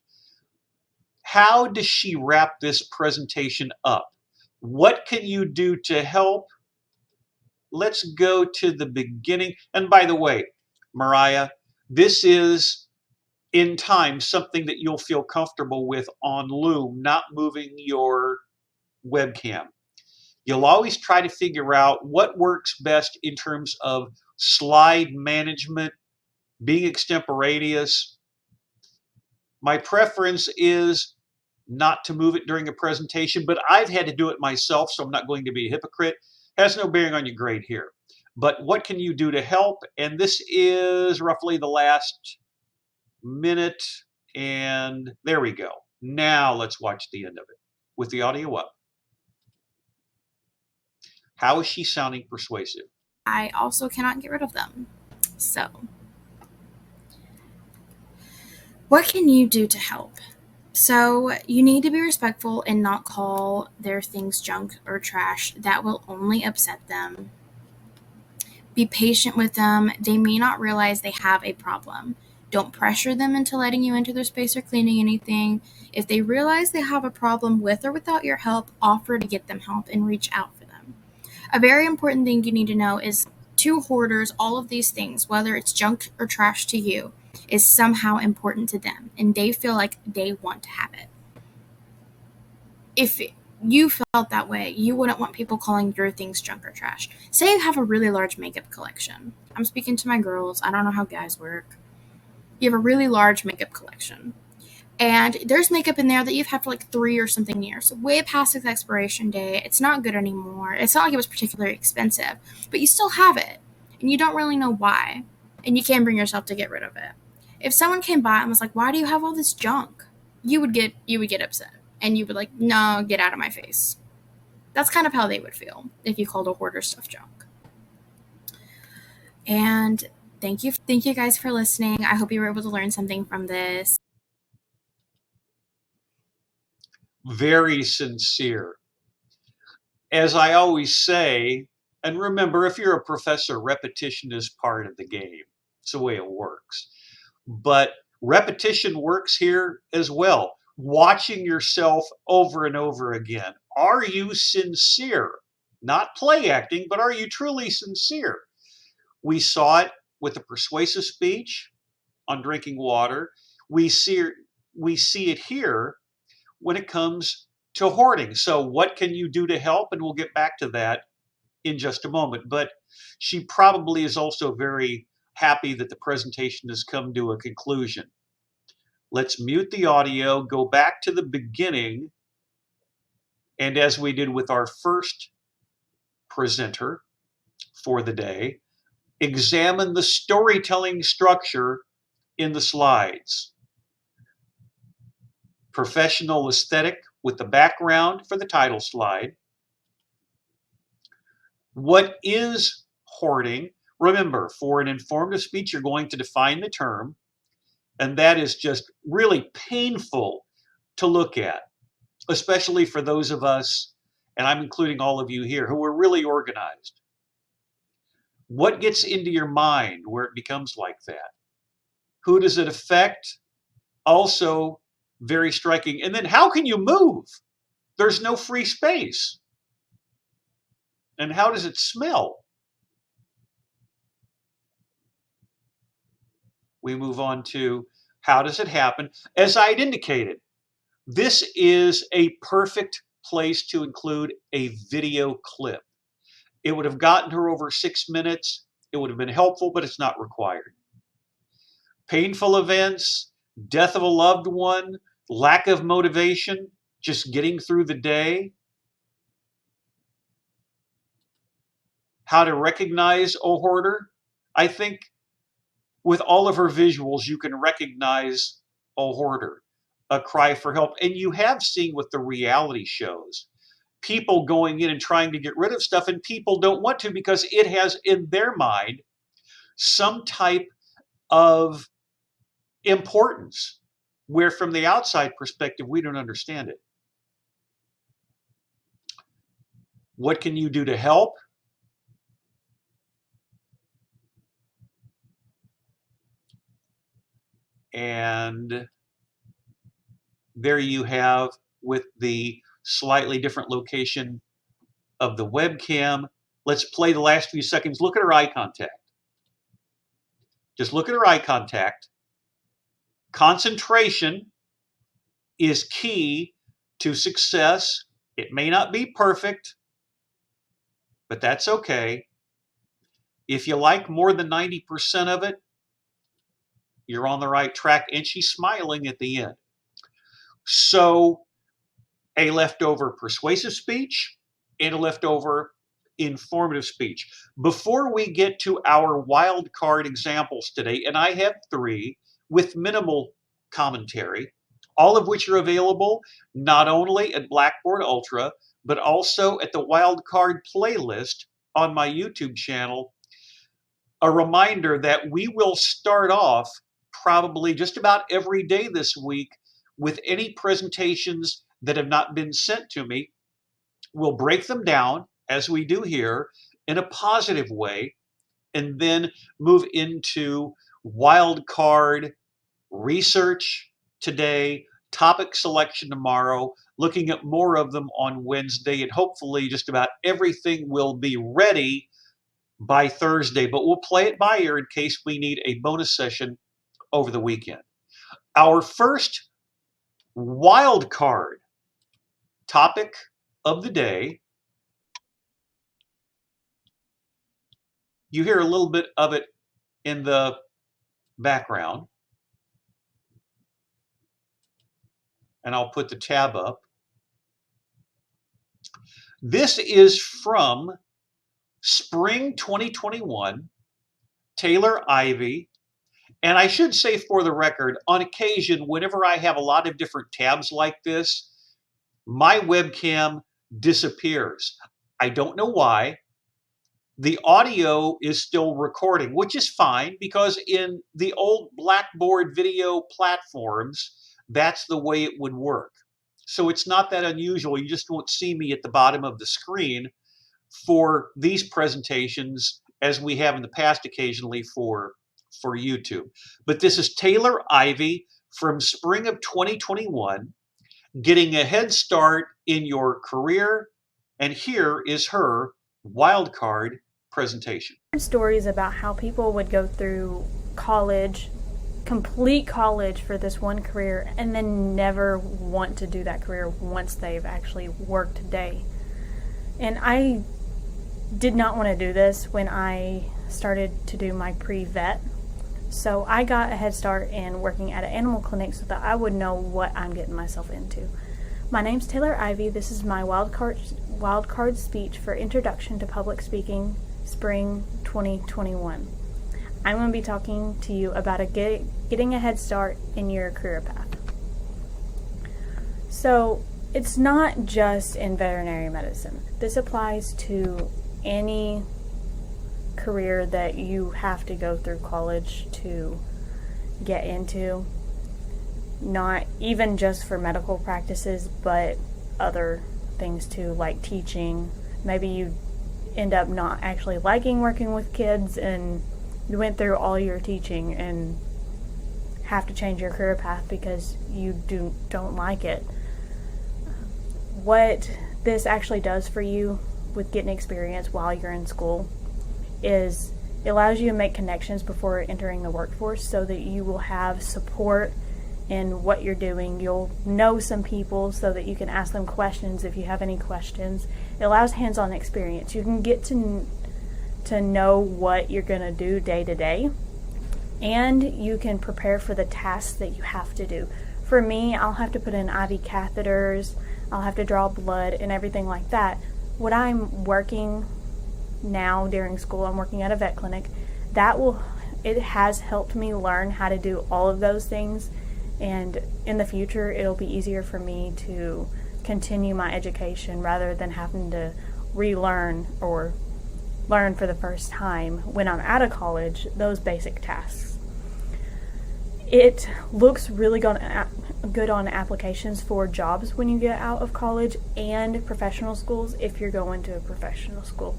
How does she wrap this presentation up? What can you do to help? Let's go to the beginning. And by the way, Mariah, this is in time something that you'll feel comfortable with on Loom, not moving your webcam. You'll always try to figure out what works best in terms of slide management being extemporaneous. My preference is not to move it during a presentation, but I've had to do it myself, so I'm not going to be a hypocrite. Has no bearing on your grade here. But what can you do to help? And this is roughly the last minute, and there we go. Now let's watch the end of it with the audio up. How is she sounding persuasive? I also cannot get rid of them. So, what can you do to help? So, you need to be respectful and not call their things junk or trash. That will only upset them. Be patient with them. They may not realize they have a problem. Don't pressure them into letting you into their space or cleaning anything. If they realize they have a problem with or without your help, offer to get them help and reach out for them. A very important thing you need to know is to hoarders, all of these things, whether it's junk or trash to you, is somehow important to them, and they feel like they want to have it. If you felt that way, you wouldn't want people calling your things junk or trash. Say you have a really large makeup collection. I'm speaking to my girls. I don't know how guys work. You have a really large makeup collection. And there's makeup in there that you've had for like 3 or something years, way past its expiration date. It's not good anymore. It's not like it was particularly expensive, but you still have it, and you don't really know why, and you can't bring yourself to get rid of it. If someone came by and was like, "Why do you have all this junk?" You would get upset, and you would like, "No, get out of my face." That's kind of how they would feel if you called a hoarder stuff junk. And thank you guys for listening. I hope you were able to learn something from this. Very sincere. As I always say, and remember, if you're a professor, repetition is part of the game. It's the way it works. But repetition works here as well. Watching yourself over and over again. Are you sincere? Not play acting, but are you truly sincere? We saw it with the persuasive speech on drinking water. We see it here when it comes to hoarding. So what can you do to help? And we'll get back to that in just a moment. But she probably is also very happy that the presentation has come to a conclusion. Let's mute the audio, go back to the beginning, and as we did with our first presenter for the day, examine the storytelling structure in the slides. Professional aesthetic with the background for the title slide. What is hoarding? Remember, for an informative speech, you're going to define the term, and that is just really painful to look at, especially for those of us, and I'm including all of you here, who are really organized. What gets into your mind where it becomes like that? Who does it affect? Also, very striking. And then how can you move? There's no free space. And how does it smell? We move on to how does it happen? As I had indicated, this is a perfect place to include a video clip. It would have gotten her over 6 minutes. It would have been helpful, but it's not required. Painful events, death of a loved one, lack of motivation, just getting through the day. How to recognize a hoarder. I think with all of her visuals, you can recognize a hoarder, a cry for help. And you have seen with the reality shows, people going in and trying to get rid of stuff, and people don't want to because it has in their mind some type of importance where from the outside perspective, we don't understand it. What can you do to help? And there you have, with the slightly different location of the webcam. Let's play the last few seconds. Look at her eye contact. Just look at her eye contact. Concentration is key to success. It may not be perfect, but that's okay. If you like more than 90% of it, You're on the right track. And she's smiling at the end. So a leftover persuasive speech and a leftover informative speech. Before we get to our wild card examples today, and I have 3 with minimal commentary, all of which are available not only at Blackboard Ultra, but also at the wild card playlist on my YouTube channel. A reminder that we will start off probably just about every day this week with any presentations that have not been sent to me. We'll break them down, as we do here, in a positive way, and then move into wild card research today, topic selection tomorrow, looking at more of them on Wednesday, and hopefully just about everything will be ready by Thursday, but we'll play it by ear in case we need a bonus session over the weekend. Our first wild card topic of the day, you hear a little bit of it in the background, and I'll put the tab up. This is from spring 2021, Taylor Ivy. And I should say, for the record, on occasion, whenever I have a lot of different tabs like this, my webcam disappears. I don't know why. The audio is still recording, which is fine because in the old Blackboard video platforms, that's the way it would work. So it's not that unusual. You just won't see me at the bottom of the screen for these presentations as we have in the past occasionally for YouTube. But this is Taylor Ivy from spring of 2021, getting a head start in your career. And here is her wildcard presentation. Stories about how people would go through college, complete college for this one career, and then never want to do that career once they've actually worked a day. And I did not want to do this when I started to do my pre-vet. So I got a head start in working at an animal clinic so that I would know what I'm getting myself into. My name's Taylor Ivy. This is my wildcard speech for Introduction to Public Speaking, Spring 2021. I'm going to be talking to you about getting a head start in your career path. So it's not just in veterinary medicine. This applies to any career that you have to go through college to get into. Not even just for medical practices, but other things too, like teaching. Maybe you end up not actually liking working with kids and you went through all your teaching and have to change your career path because you don't like it. What this actually does for you with getting experience while you're in school is it allows you to make connections before entering the workforce so that you will have support in what you're doing. You'll know some people so that you can ask them questions if you have any questions. It allows hands-on experience. You can get to know what you're going to do day to day, and you can prepare for the tasks that you have to do. For me, I'll have to put in IV catheters, I'll have to draw blood and everything like that. What I'm working now during school, I'm working at a vet clinic, it has helped me learn how to do all of those things, and in the future it'll be easier for me to continue my education rather than having to relearn or learn for the first time when I'm out of college those basic tasks. It looks really good on applications for jobs when you get out of college and professional schools if you're going to a professional school.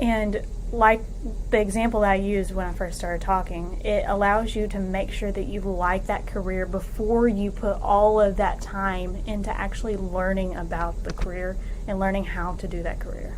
And like the example that I used when I first started talking, it allows you to make sure that you like that career before you put all of that time into actually learning about the career and learning how to do that career.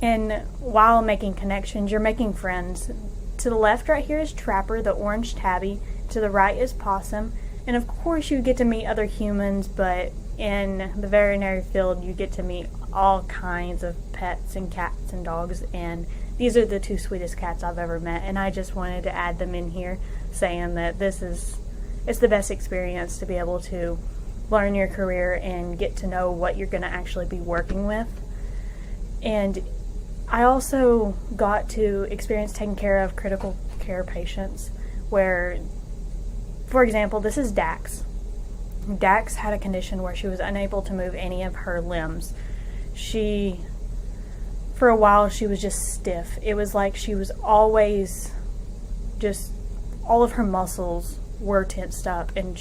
And while making connections, you're making friends. To the left right here is Trapper, the orange tabby. To the right is Possum. And of course you get to meet other humans, but in the veterinary field you get to meet all kinds of pets and cats and dogs and these are the two sweetest cats I've ever met, and I just wanted to add them in here, saying that it's the best experience to be able to learn your career and get to know what you're going to actually be working with. And I also got to experience taking care of critical care patients where, for example, this is Dax. Dax had a condition where she was unable to move any of her limbs. For a while, she was just stiff. It was like she was always just, all of her muscles were tensed up, and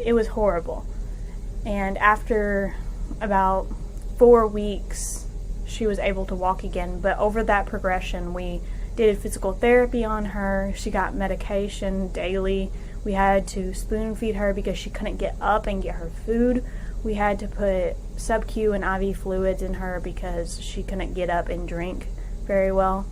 it was horrible. And after about 4 weeks, she was able to walk again. But over that progression, we did physical therapy on her. She got medication daily. We had to spoon feed her because she couldn't get up and get her food. We had to put sub-Q and IV fluids in her because she couldn't get up and drink very well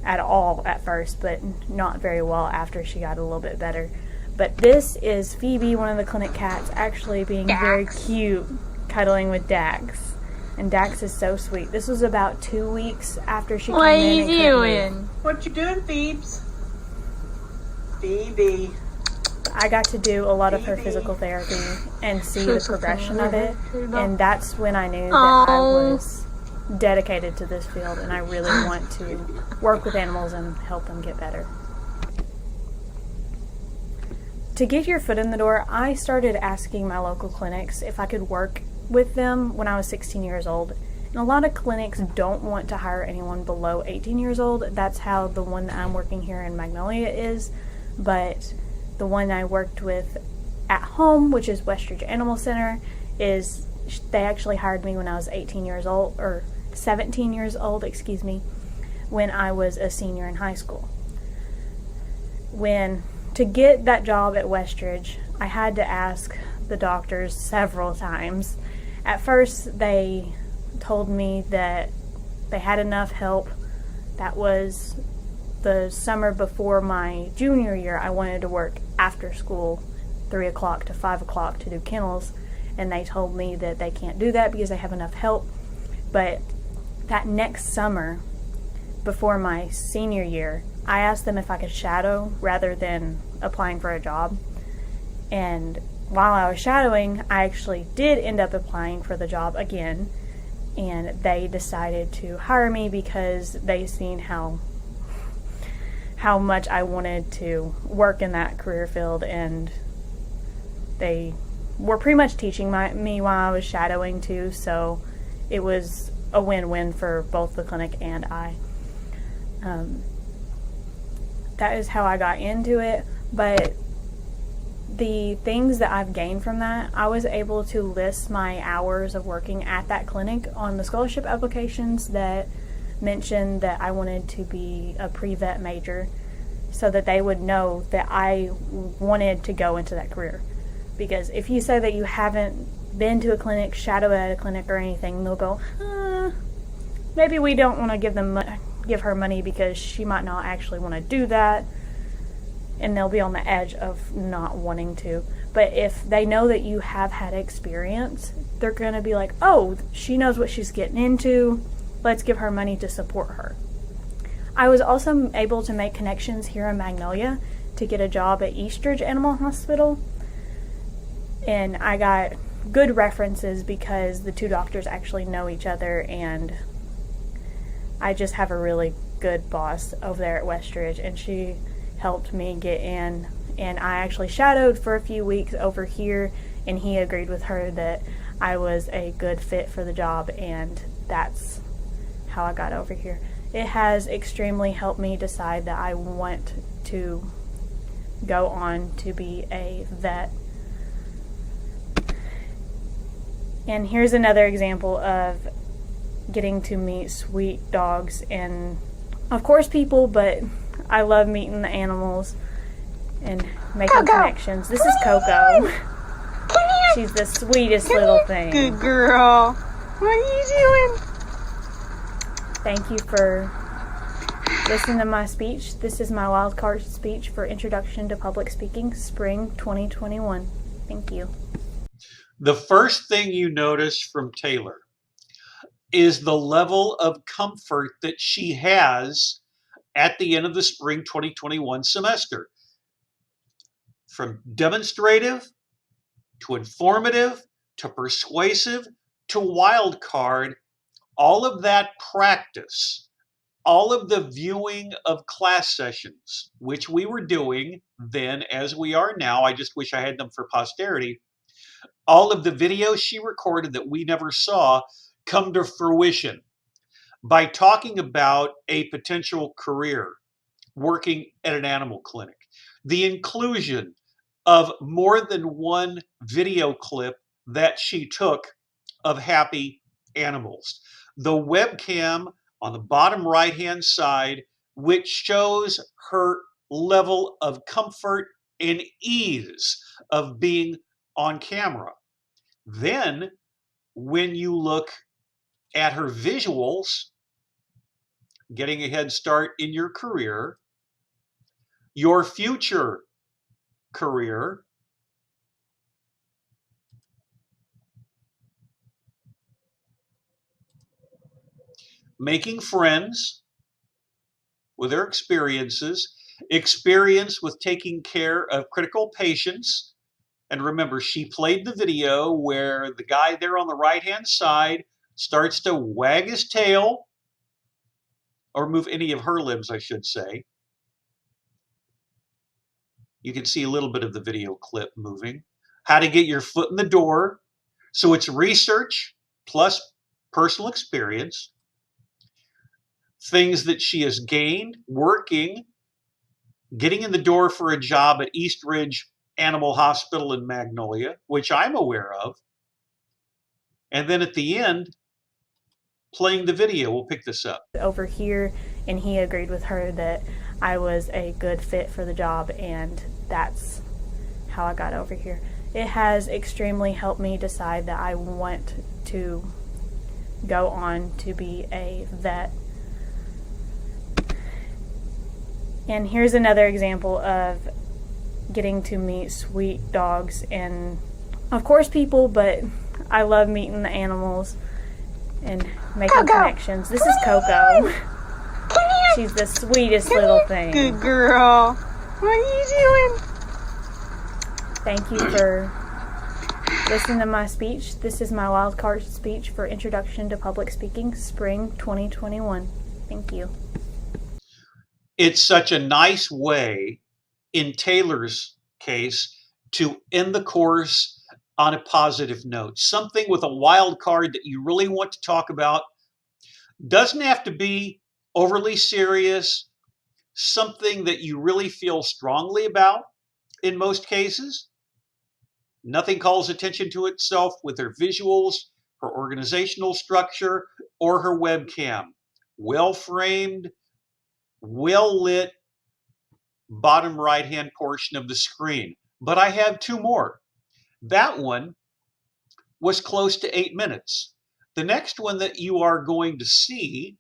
at all at first, but not very well after she got a little bit better. But this is Phoebe, one of the clinic cats, actually being very cute, cuddling with Dax. And Dax is so sweet. This was about 2 weeks after she came in. What are you doing? What you doing, Phoebes? Phoebe. I got to do a lot of her physical therapy and see the progression of it. And that's when I knew that I was dedicated to this field and I really want to work with animals and help them get better. To get your foot in the door, I started asking my local clinics if I could work with them when I was 16 years old. And a lot of clinics don't want to hire anyone below 18 years old. That's how the one that I'm working here in Magnolia is. But the one I worked with at home, which is Westridge Animal Center, they actually hired me when I was 18 years old, or 17 years old, when I was a senior in high school. To get that job at Westridge, I had to ask the doctors several times. At first, they told me that they had enough help. That was the summer before my junior year. I wanted to work after school, 3 o'clock to 5 o'clock to do kennels, and they told me that they can't do that because they have enough help. But that next summer, before my senior year, I asked them if I could shadow rather than applying for a job. And while I was shadowing, I actually did end up applying for the job again, and they decided to hire me because they seen how much I wanted to work in that career field, and they were pretty much teaching me while I was shadowing too, so it was a win-win for both the clinic and I. That is how I got into it, but the things that I've gained from that, I was able to list my hours of working at that clinic on the scholarship applications that mentioned that I wanted to be a pre-vet major, so that they would know that I wanted to go into that career. Because if you say that you haven't been to a clinic, shadowed at a clinic or anything, they'll go, maybe we don't want to give her money because she might not actually want to do that, and they'll be on the edge of not wanting to. But if they know that you have had experience, they're going to be like, oh, she knows what she's getting into, let's give her money to support her. I was also able to make connections here in Magnolia to get a job at Eastridge Animal Hospital, and I got good references because the two doctors actually know each other, and I just have a really good boss over there at Westridge, and she helped me get in. And I actually shadowed for a few weeks over here, and he agreed with her that I was a good fit for the job, and that's how I got over here. It has extremely helped me decide that I want to go on to be a vet. And here's another example of getting to meet sweet dogs and, of course, people, but I love meeting the animals and making connections. This is Coco. She's the sweetest little thing. Good girl. What are you doing? Thank you for listening to my speech. This is my wildcard speech for Introduction to Public Speaking, Spring 2021. Thank you. The first thing you notice from Taylor, is the level of comfort that she has at the end of the spring 2021 semester. From demonstrative to informative to persuasive to wild card, all of that practice, all of the viewing of class sessions, which we were doing then as we are now, I just wish I had them for posterity, all of the videos she recorded that we never saw come to fruition by talking about a potential career working at an animal clinic. The inclusion of more than one video clip that she took of happy animals. The webcam on the bottom right hand side, which shows her level of comfort and ease of being on camera. Then, when you look at her visuals, getting a head start in your career, your future career, making friends with their experiences, experience with taking care of critical patients. And remember, she played the video where the guy there on the right hand side starts to wag his tail, or move any of her limbs, I should say. You can see a little bit of the video clip moving. How to get your foot in the door. So it's research plus personal experience, things that she has gained working, getting in the door for a job at East Ridge Animal Hospital in Magnolia, which I'm aware of. And then at the end, playing the video. We'll pick this up. Over here, and he agreed with her that I was a good fit for the job, and that's how I got over here. It has extremely helped me decide that I want to go on to be a vet. And here's another example of getting to meet sweet dogs and, of course, people, but I love meeting the animals and making connections. This is Coco. She's the sweetest little thing. Good girl. What are you doing? Thank you for listening to my speech. This is my wildcard speech for Introduction to Public Speaking, Spring 2021. Thank you. It's such a nice way, in Taylor's case, to end the course on a positive note. Something with a wild card that you really want to talk about. Doesn't have to be overly serious, something that you really feel strongly about in most cases. Nothing calls attention to itself with her visuals, her organizational structure, or her webcam. Well framed, well lit, bottom right hand portion of the screen. But I have two more. That one was close to 8 minutes. The next one that you are going to see,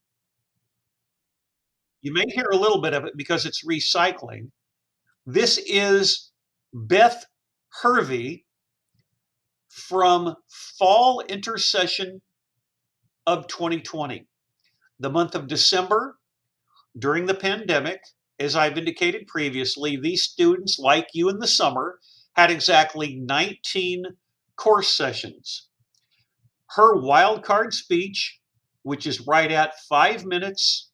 you may hear a little bit of it because it's recycling. This is Beth Hervey from fall intersession of 2020. The month of December, during the pandemic, as I've indicated previously, these students, like you in the summer, had exactly 19 course sessions. Her wildcard speech, which is right at 5 minutes,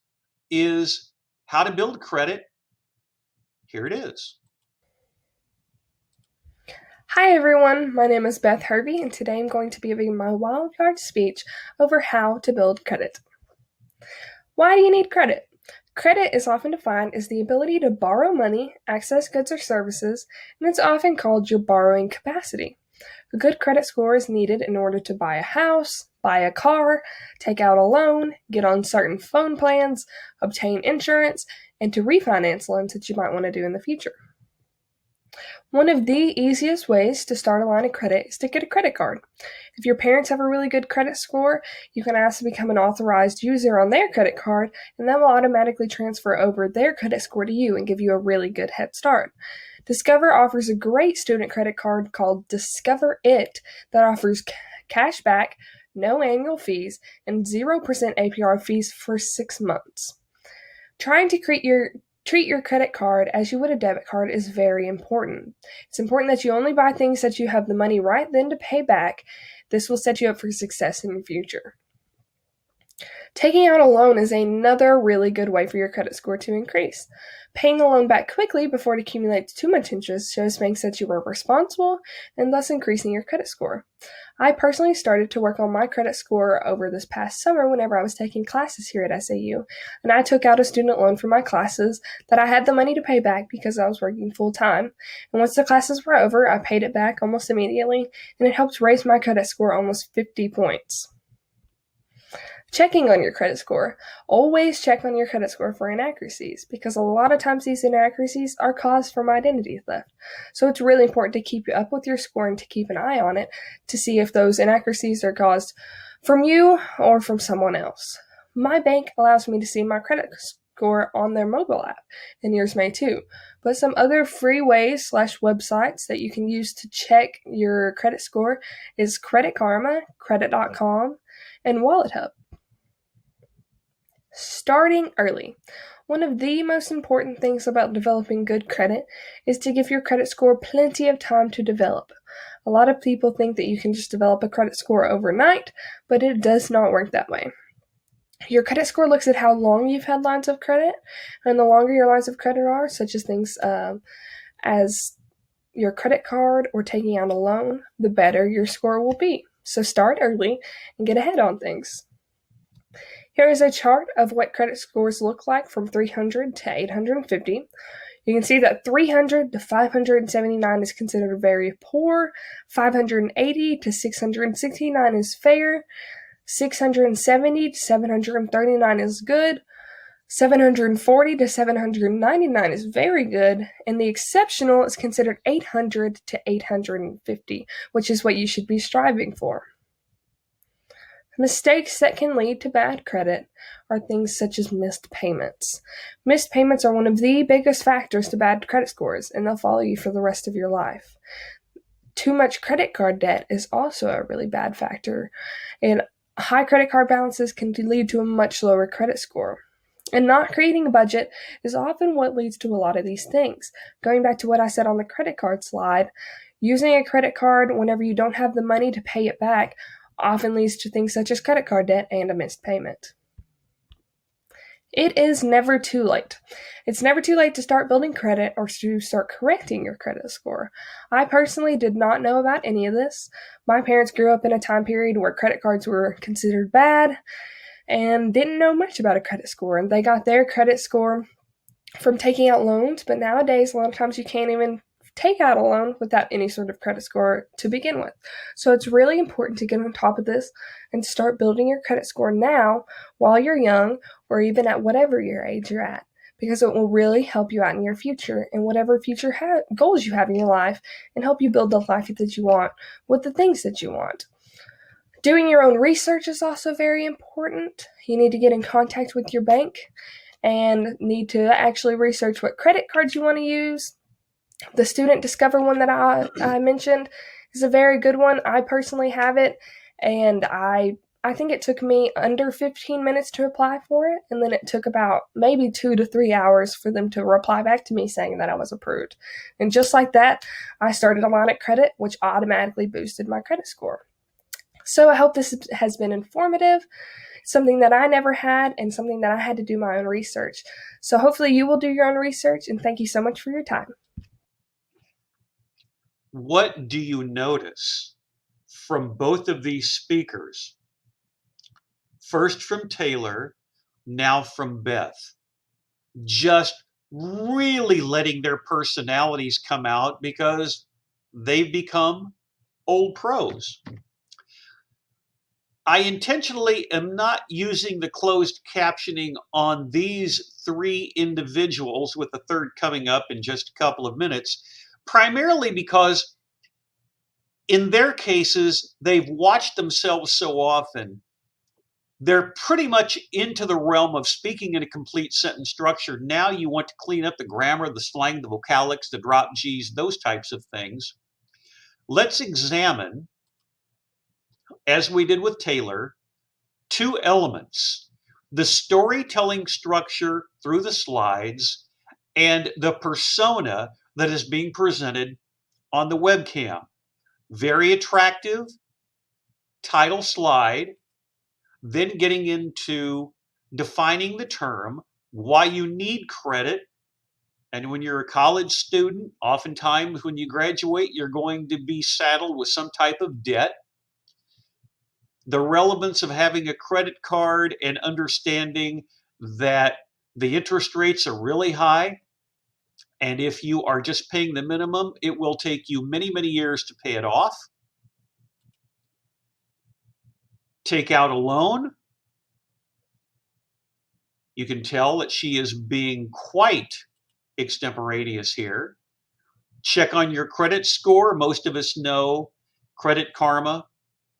is how to build credit. Here it is. Hi everyone, my name is Beth Hervey, and today I'm going to be giving my wildcard speech over how to build credit. Why do you need credit? Credit is often defined as the ability to borrow money, access goods or services, and it's often called your borrowing capacity. A good credit score is needed in order to buy a house, buy a car, take out a loan, get on certain phone plans, obtain insurance, and to refinance loans that you might want to do in the future. One of the easiest ways to start a line of credit is to get a credit card. If your parents have a really good credit score, you can ask to become an authorized user on their credit card, and that will automatically transfer over their credit score to you and give you a really good head start. Discover offers a great student credit card called Discover It that offers cash back, no annual fees, and 0% APR fees for 6 months. Trying to treat your credit card as you would a debit card is very important. It's important that you only buy things that you have the money right then to pay back. This will set you up for success in the future. Taking out a loan is another really good way for your credit score to increase. Paying the loan back quickly before it accumulates too much interest just makes that you are responsible and thus increasing your credit score. I personally started to work on my credit score over this past summer whenever I was taking classes here at SAU, and I took out a student loan for my classes that I had the money to pay back because I was working full time. And once the classes were over, I paid it back almost immediately, and it helped raise my credit score almost 50 points. Checking on your credit score. Always check on your credit score for inaccuracies, because a lot of times these inaccuracies are caused from identity theft. So it's really important to keep up with your score and to keep an eye on it to see if those inaccuracies are caused from you or from someone else. My bank allows me to see my credit score on their mobile app, and yours may too. But some other free ways / websites that you can use to check your credit score is Credit Karma, Credit.com, and Wallet Hub. Starting early. One of the most important things about developing good credit is to give your credit score plenty of time to develop. A lot of people think that you can just develop a credit score overnight, but it does not work that way. Your credit score looks at how long you've had lines of credit, and the longer your lines of credit are, such as things as your credit card or taking out a loan, the better your score will be. So start early and get ahead on things. Here is a chart of what credit scores look like from 300 to 850. You can see that 300 to 579 is considered very poor, 580 to 669 is fair, 670 to 739 is good, 740 to 799 is very good, and the exceptional is considered 800 to 850, which is what you should be striving for. Mistakes that can lead to bad credit are things such as missed payments. Missed payments are one of the biggest factors to bad credit scores, and they'll follow you for the rest of your life. Too much credit card debt is also a really bad factor, and high credit card balances can lead to a much lower credit score. And not creating a budget is often what leads to a lot of these things. Going back to what I said on the credit card slide, using a credit card whenever you don't have the money to pay it back often leads to things such as credit card debt and a missed payment. It is never too late. It's never too late to start building credit or to start correcting your credit score. I personally did not know about any of this. My parents grew up in a time period where credit cards were considered bad and didn't know much about a credit score, and they got their credit score from taking out loans, but nowadays a lot of times you can't even take out a loan without any sort of credit score to begin with. So it's really important to get on top of this and start building your credit score now while you're young, or even at whatever your age you're at, because it will really help you out in your future and whatever future goals you have in your life, and help you build the life that you want with the things that you want. Doing your own research is also very important. You need to get in contact with your bank and need to actually research what credit cards you want to use. The Student Discover one that I mentioned is a very good one. I personally have it, and I think it took me under 15 minutes to apply for it, and then it took about maybe 2 to 3 hours for them to reply back to me saying that I was approved. And just like that, I started a line of credit, which automatically boosted my credit score. So I hope this has been informative, something that I never had, and something that I had to do my own research. So hopefully you will do your own research, and thank you so much for your time. What do you notice from both of these speakers? First from Taylor, now from Beth. Just really letting their personalities come out because they've become old pros. I intentionally am not using the closed captioning on these three individuals, with the third coming up in just a couple of minutes, primarily because in their cases, they've watched themselves so often, they're pretty much into the realm of speaking in a complete sentence structure. Now you want to clean up the grammar, the slang, the vocalics, the drop G's, those types of things. Let's examine as we did with Taylor, two elements: the storytelling structure through the slides and the persona that is being presented on the webcam. Very attractive title slide, then getting into defining the term, why you need credit. And when you're a college student, oftentimes when you graduate, you're going to be saddled with some type of debt. The relevance of having a credit card and understanding that the interest rates are really high. And if you are just paying the minimum, it will take you many, many years to pay it off. Take out a loan. You can tell that she is being quite extemporaneous here. Check on your credit score. Most of us know Credit Karma,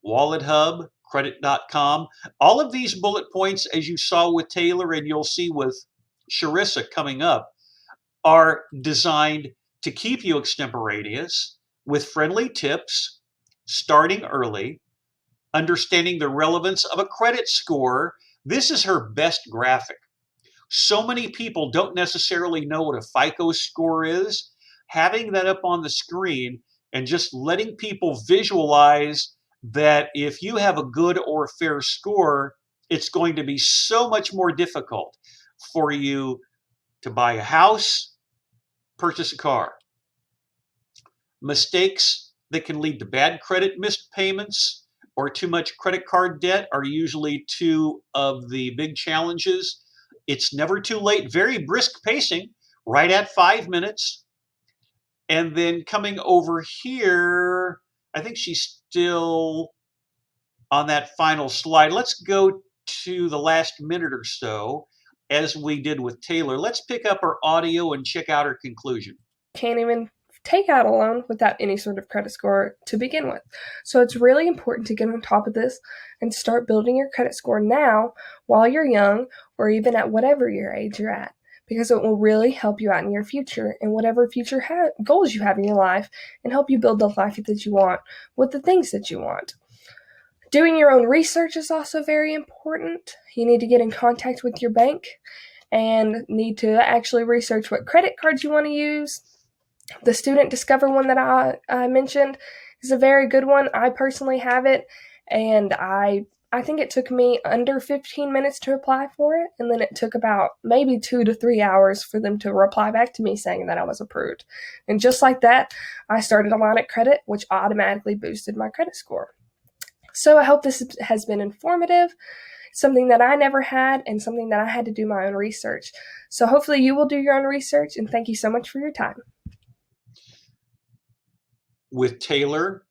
Wallet Hub, Credit.com. All of these bullet points, as you saw with Taylor and you'll see with Sharissa coming up, are designed to keep you extemporaneous with friendly tips, starting early, understanding the relevance of a credit score. This is her best graphic. So many people don't necessarily know what a FICO score is. Having that up on the screen and just letting people visualize that if you have a good or fair score, it's going to be so much more difficult for you to buy a house, purchase a car. Mistakes that can lead to bad credit, missed payments, or too much credit card debt are usually two of the big challenges. It's never too late. Very brisk pacing, right at 5 minutes. And then coming over here, I think she's still on that final slide. Let's go to the last minute or so, as we did with Taylor. Let's pick up her audio and check out her conclusion. Can't even take out a loan without any sort of credit score to begin with. So it's really important to get on top of this and start building your credit score now while you're young, or even at whatever your age you're at, because it will really help you out in your future and whatever future goals you have in your life, and help you build the life that you want with the things that you want. Doing your own research is also very important. You need to get in contact with your bank and need to actually research what credit cards you want to use. The Student Discover one that I mentioned is a very good one. I personally have it, and I think it took me under 15 minutes to apply for it, and then it took about maybe 2 to 3 hours for them to reply back to me saying that I was approved. And just like that, I started a line of credit, which automatically boosted my credit score. So I hope this has been informative, something that I never had, and something that I had to do my own research. So hopefully you will do your own research, and thank you so much for your time. With Taylor,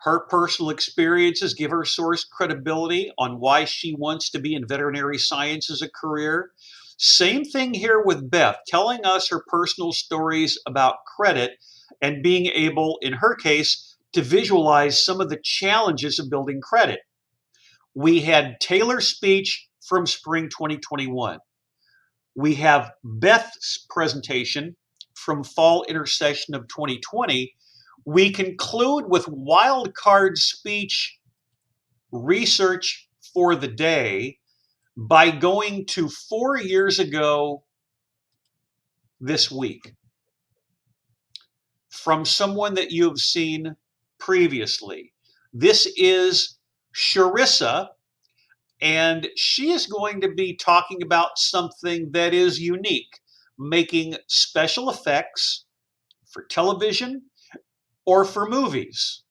her personal experiences give her source credibility on why she wants to be in veterinary science as a career. Same thing here with Beth, telling us her personal stories about credit and being able, in her case, to visualize some of the challenges of building credit. We had Taylor's speech from spring 2021. We have Beth's presentation from fall intersession of 2020. We conclude with wildcard speech research for the day by going to 4 years ago this week from someone that you have seen previously. This is Sharissa, and she is going to be talking about something that is unique, making special effects for television or for movies.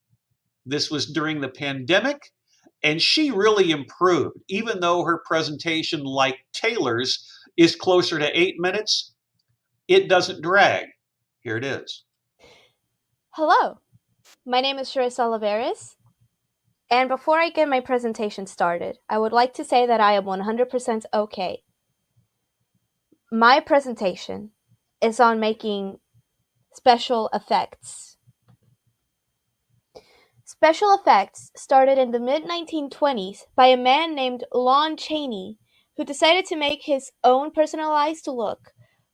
This was during the pandemic, and she really improved. Even though her presentation, like Taylor's, is closer to 8 minutes, it doesn't drag. Here it is. Hello, my name is Sharissa Oliveris, and before I get my presentation started, I would like to say that I am 100% okay. My presentation is on making special effects. Special effects started in the mid-1920s by a man named Lon Chaney, who decided to make his own personalized look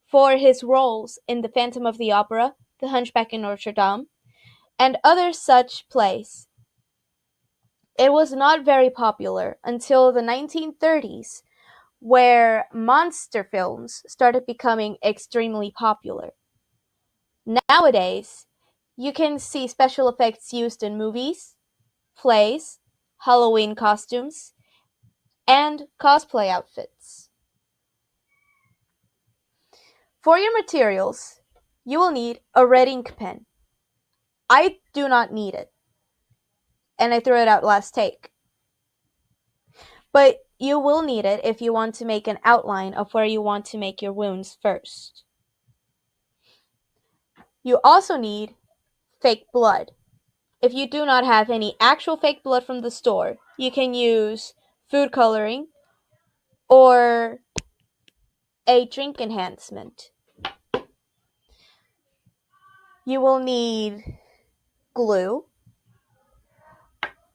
for his roles in The Phantom of the Opera, The Hunchback in Notre Dame, and other such plays. It was not very popular until the 1930s, where monster films started becoming extremely popular. Nowadays, you can see special effects used in movies, plays, Halloween costumes, and cosplay outfits. For your materials, you will need a red ink pen. I do not need it, and I threw it out last take. But you will need it if you want to make an outline of where you want to make your wounds first. You also need fake blood. If you do not have any actual fake blood from the store, you can use food coloring or a drink enhancement. You will need glue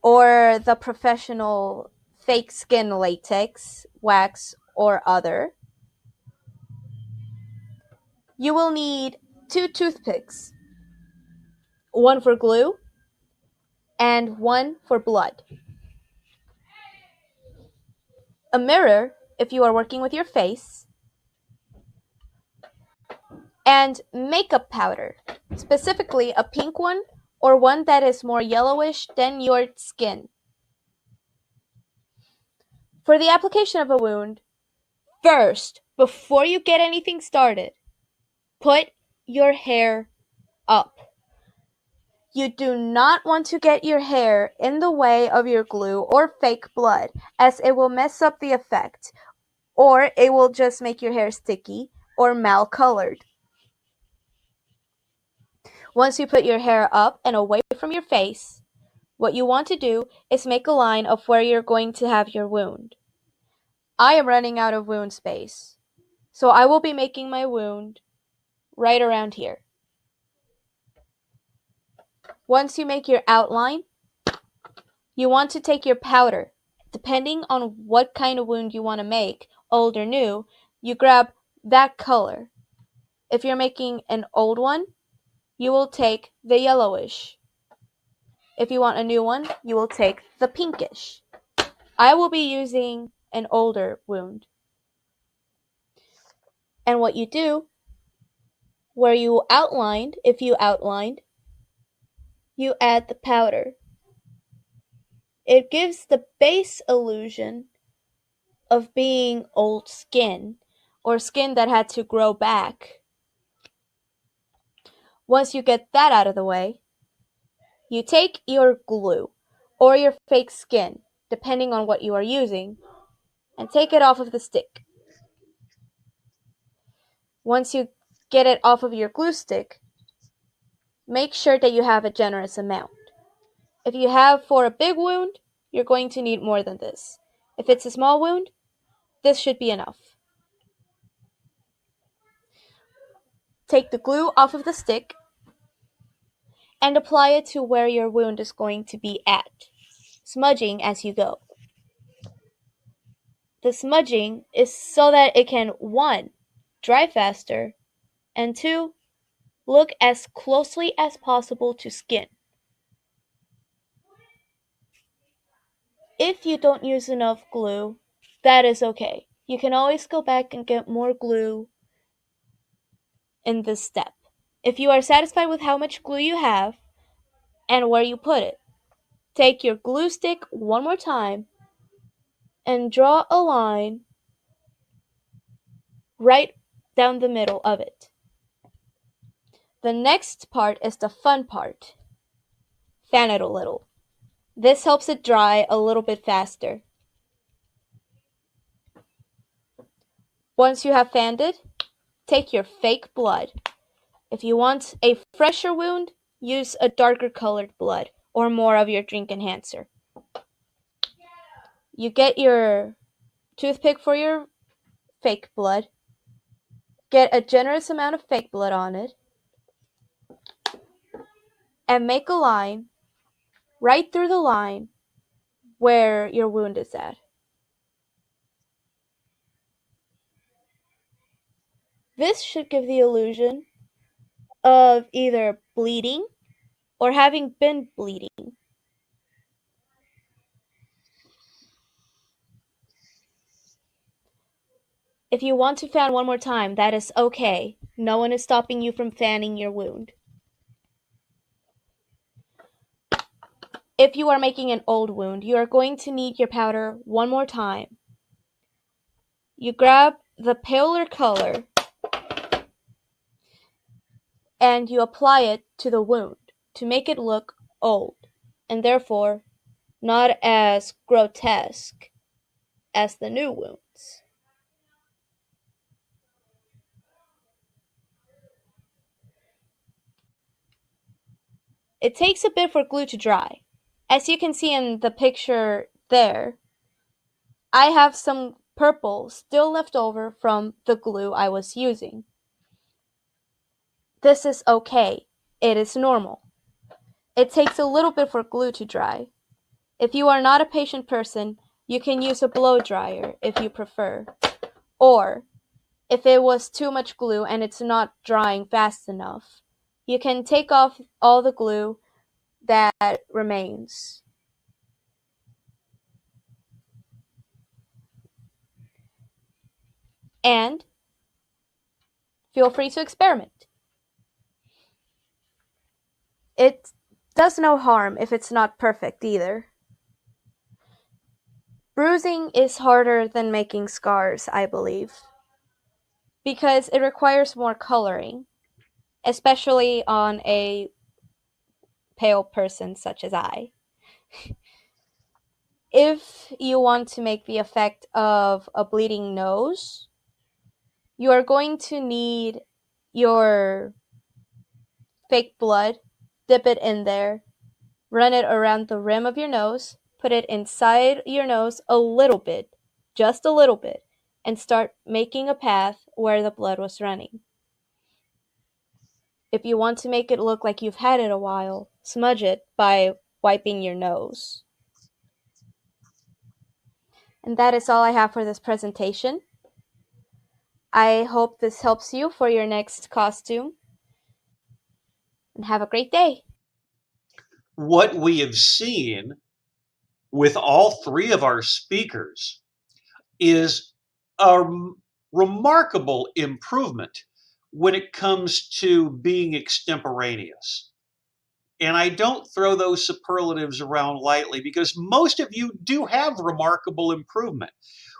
or the professional fake skin latex, wax, or other. You will need 2 toothpicks, one for glue and one for blood. A mirror if you are working with your face, and makeup powder, specifically a pink one or one that is more yellowish than your skin. For the application of a wound, first, before you get anything started, put your hair up. You do not want to get your hair in the way of your glue or fake blood, as it will mess up the effect, or it will just make your hair sticky or mal-colored. Once you put your hair up and away from your face, what you want to do is make a line of where you're going to have your wound. I am running out of wound space, so I will be making my wound right around here. Once you make your outline, you want to take your powder. Depending on what kind of wound you want to make, old or new, you grab that color. If you're making an old one, you will take the yellowish. If you want a new one, you will take the pinkish. I will be using an older wound. And what you do, where you outlined, if you outlined, you add the powder. It gives the base illusion of being old skin, or skin that had to grow back. Once you get that out of the way, you take your glue or your fake skin, depending on what you are using, and take it off of the stick. Once you get it off of your glue stick, make sure that you have a generous amount. If you have for a big wound, you're going to need more than this. If it's a small wound, this should be enough. Take the glue off of the stick and apply it to where your wound is going to be at, smudging as you go. The smudging is so that it can 1. Dry faster, and 2. Look as closely as possible to skin. If you don't use enough glue, that is okay. You can always go back and get more glue in this step. If you are satisfied with how much glue you have and where you put it, take your glue stick one more time and draw a line right down the middle of it. The next part is the fun part. Fan it a little. This helps it dry a little bit faster. Once you have fanned it, take your fake blood. If you want a fresher wound, use a darker colored blood or more of your drink enhancer. You get your toothpick for your fake blood, get a generous amount of fake blood on it, and make a line right through the line where your wound is at. This should give the illusion of either bleeding or having been bleeding. If you want to fan one more time, that is okay. No one is stopping you from fanning your wound. If you are making an old wound, you are going to need your powder one more time. You grab the paler color and you apply it to the wound to make it look old and therefore not as grotesque as the new wounds. It takes a bit for glue to dry. As you can see in the picture there, I have some purple still left over from the glue I was using. This is okay. It is normal. It takes a little bit for glue to dry. If you are not a patient person, you can use a blow dryer if you prefer. Or, if it was too much glue and it's not drying fast enough, you can take off all the glue that remains. And feel free to experiment. It does no harm if it's not perfect either. Bruising is harder than making scars, I believe, because it requires more coloring, especially on a pale person such as I. If you want to make the effect of a bleeding nose, you are going to need your fake blood, dip it in there, run it around the rim of your nose, put it inside your nose a little bit, just a little bit, and start making a path where the blood was running. If you want to make it look like you've had it a while, smudge it by wiping your nose. And that is all I have for this presentation. I hope this helps you for your next costume. And have a great day. What we have seen with all three of our speakers is a remarkable improvement when it comes to being extemporaneous. And I don't throw those superlatives around lightly because most of you do have remarkable improvement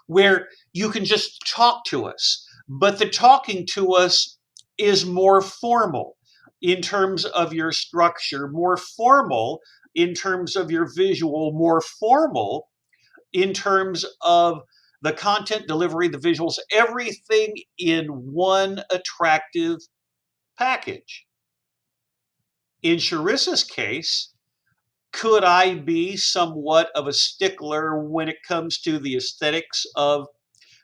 where you can just talk to us, but the talking to us is more formal in terms of your structure, more formal in terms of your visual, more formal in terms of the content delivery, the visuals, everything in one attractive package. In Sharissa's case, could I be somewhat of a stickler when it comes to the aesthetics of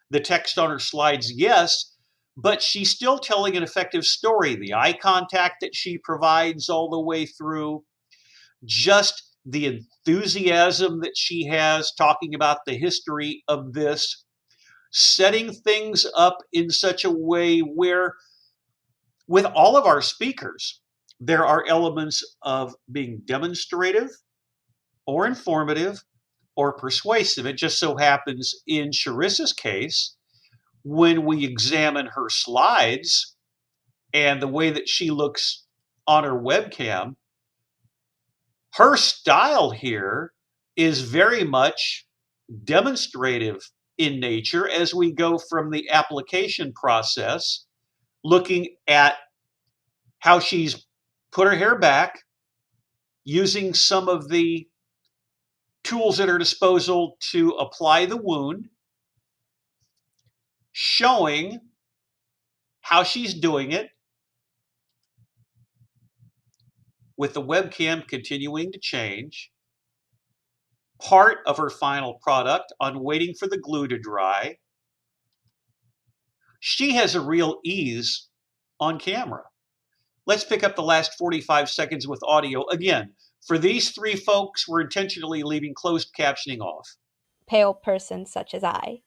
the text on her slides? Yes, but she's still telling an effective story. The eye contact that she provides all the way through, just the enthusiasm that she has talking about the history of this, setting things up in such a way where, with all of our speakers, there are elements of being demonstrative or informative or persuasive. It just so happens in Sharissa's case, when we examine her slides and the way that she looks on her webcam, her style here is very much demonstrative in nature as we go from the application process, looking at how she's put her hair back, using some of the tools at her disposal to apply the wound, showing how she's doing it, with the webcam continuing to change, part of her final product on waiting for the glue to dry. She has a real ease on camera. Let's pick up the last 45 seconds with audio. Again, for these three folks, we're intentionally leaving closed captioning off. Pale person such as I.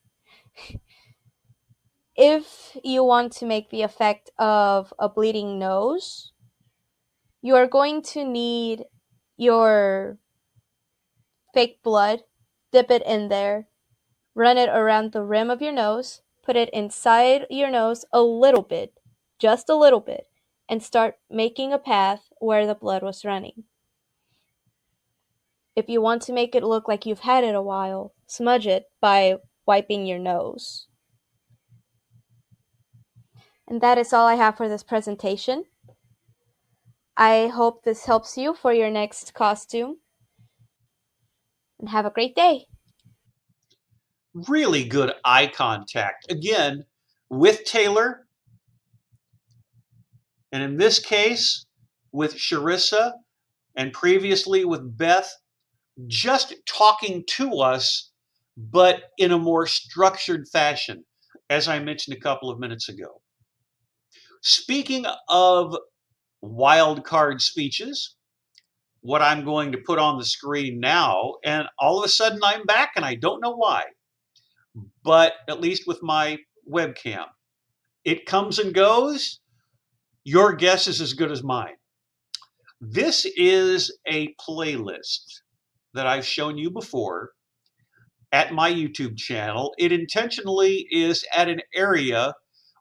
If you want to make the effect of a bleeding nose, you are going to need your fake blood, dip it in there, run it around the rim of your nose, Put it inside your nose a little bit, just a little bit, and start making a path where the blood was running. If you want to make it look like you've had it a while, smudge it by wiping your nose. And that is all I have for this presentation. I hope this helps you for your next costume. And have a great day. Really good eye contact. Again, with Taylor, and in this case, with Sharissa, and previously with Beth, just talking to us, but in a more structured fashion, as I mentioned a couple of minutes ago. Speaking of wild card speeches, what I'm going to put on the screen now, and all of a sudden I'm back and I don't know why, but at least with my webcam, it comes and goes. Your guess is as good as mine. This is a playlist that I've shown you before at my YouTube channel. It intentionally is at an area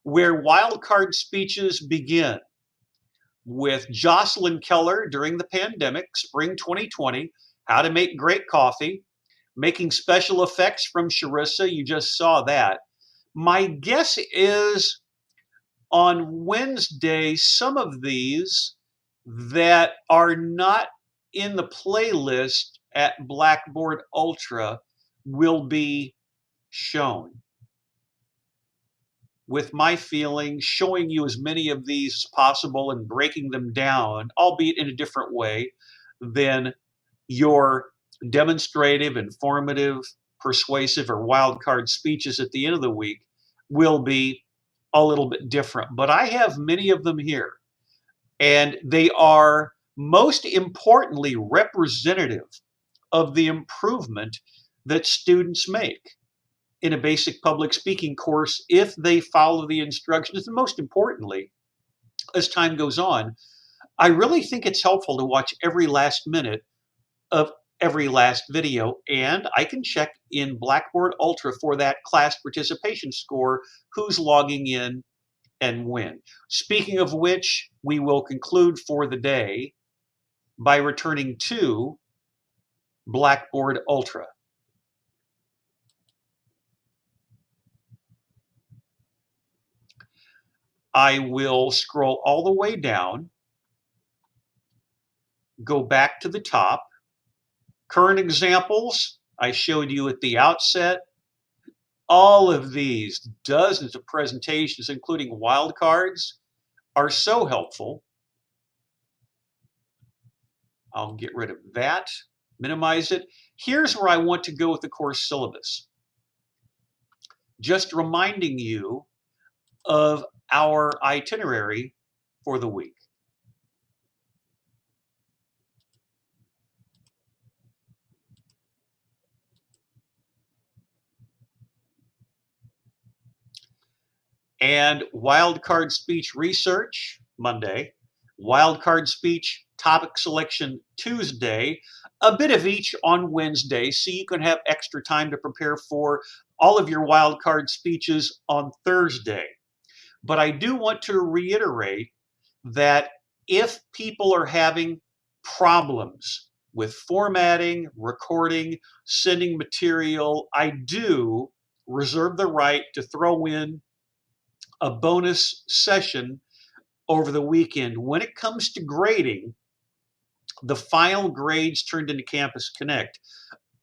where wildcard speeches begin, with Jocelyn Keller during the pandemic, spring 2020, how to make great coffee, making special effects from Sharissa, you just saw that. My guess is on Wednesday, some of these that are not in the playlist at Blackboard Ultra will be shown. With my feeling, showing you as many of these as possible and breaking them down, albeit in a different way than your demonstrative, informative, persuasive, or wild card speeches at the end of the week, will be a little bit different. But I have many of them here, and they are most importantly representative of the improvement that students make in a basic public speaking course if they follow the instructions. And most importantly, as time goes on, I really think it's helpful to watch every last minute of every last video, and I can check in Blackboard Ultra for that class participation score, who's logging in and when. Speaking of which, we will conclude for the day by returning to Blackboard Ultra. I will scroll all the way down, go back to the top. Current examples, I showed you at the outset. All of these dozens of presentations, including wildcards, are so helpful. I'll get rid of that, minimize it. Here's where I want to go with the course syllabus. Just reminding you of our itinerary for the week. And wildcard speech research, Monday. Wildcard speech topic selection, Tuesday. A bit of each on Wednesday, so you can have extra time to prepare for all of your wildcard speeches on Thursday. But I do want to reiterate that if people are having problems with formatting, recording, sending material, I do reserve the right to throw in a bonus session over the weekend. When it comes to grading, the final grades turned into Campus Connect.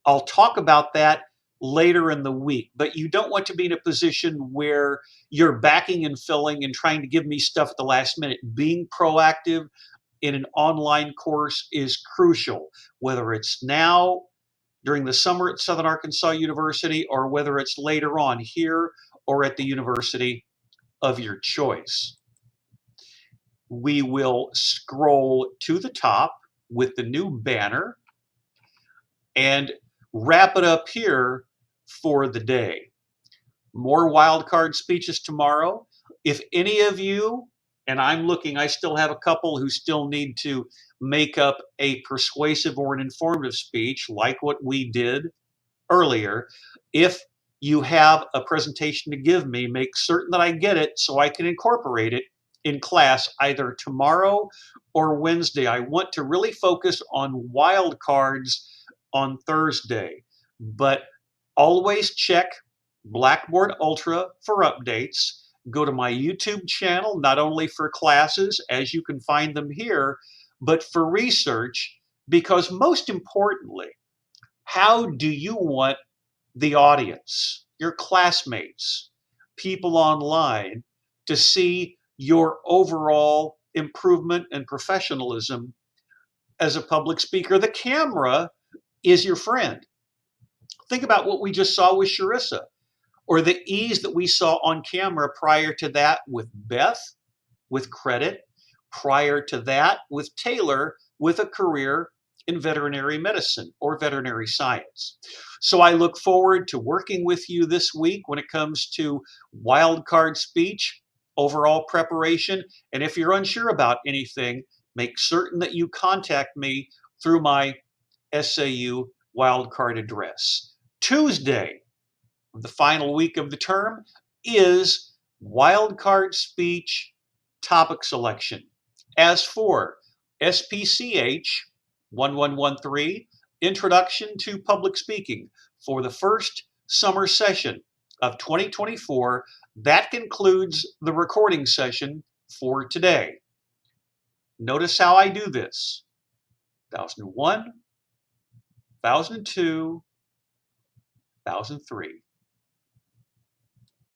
I'll talk about that later in the week, but you don't want to be in a position where you're backing and filling and trying to give me stuff at the last minute. Being proactive in an online course is crucial, whether it's now during the summer at Southern Arkansas University or whether it's later on here or at the university of your choice. We will scroll to the top with the new banner and wrap it up here for the day. More wildcard speeches tomorrow. If any of you, and I'm looking, I still have a couple who still need to make up a persuasive or an informative speech like what we did earlier. If you have a presentation to give me, make certain that I get it so I can incorporate it in class either tomorrow or Wednesday. I want to really focus on wildcards on Thursday, but always check Blackboard Ultra for updates. Go to my YouTube channel, not only for classes, as you can find them here, but for research, because most importantly, how do you want the audience, your classmates, people online to see your overall improvement and professionalism as a public speaker? The camera is your friend. Think about what we just saw with Sharissa, or the ease that we saw on camera prior to that with Beth, with credit, prior to that with Taylor, with a career in veterinary medicine or veterinary science. So I look forward to working with you this week when it comes to wildcard speech, overall preparation. And if you're unsure about anything, make certain that you contact me through my SAU wildcard address. Tuesday, the final week of the term, is wildcard speech topic selection. As for SPCH 1113, Introduction to Public Speaking, for the first summer session of 2024, that concludes the recording session for today. Notice how I do this. 1001, 1002, 1003.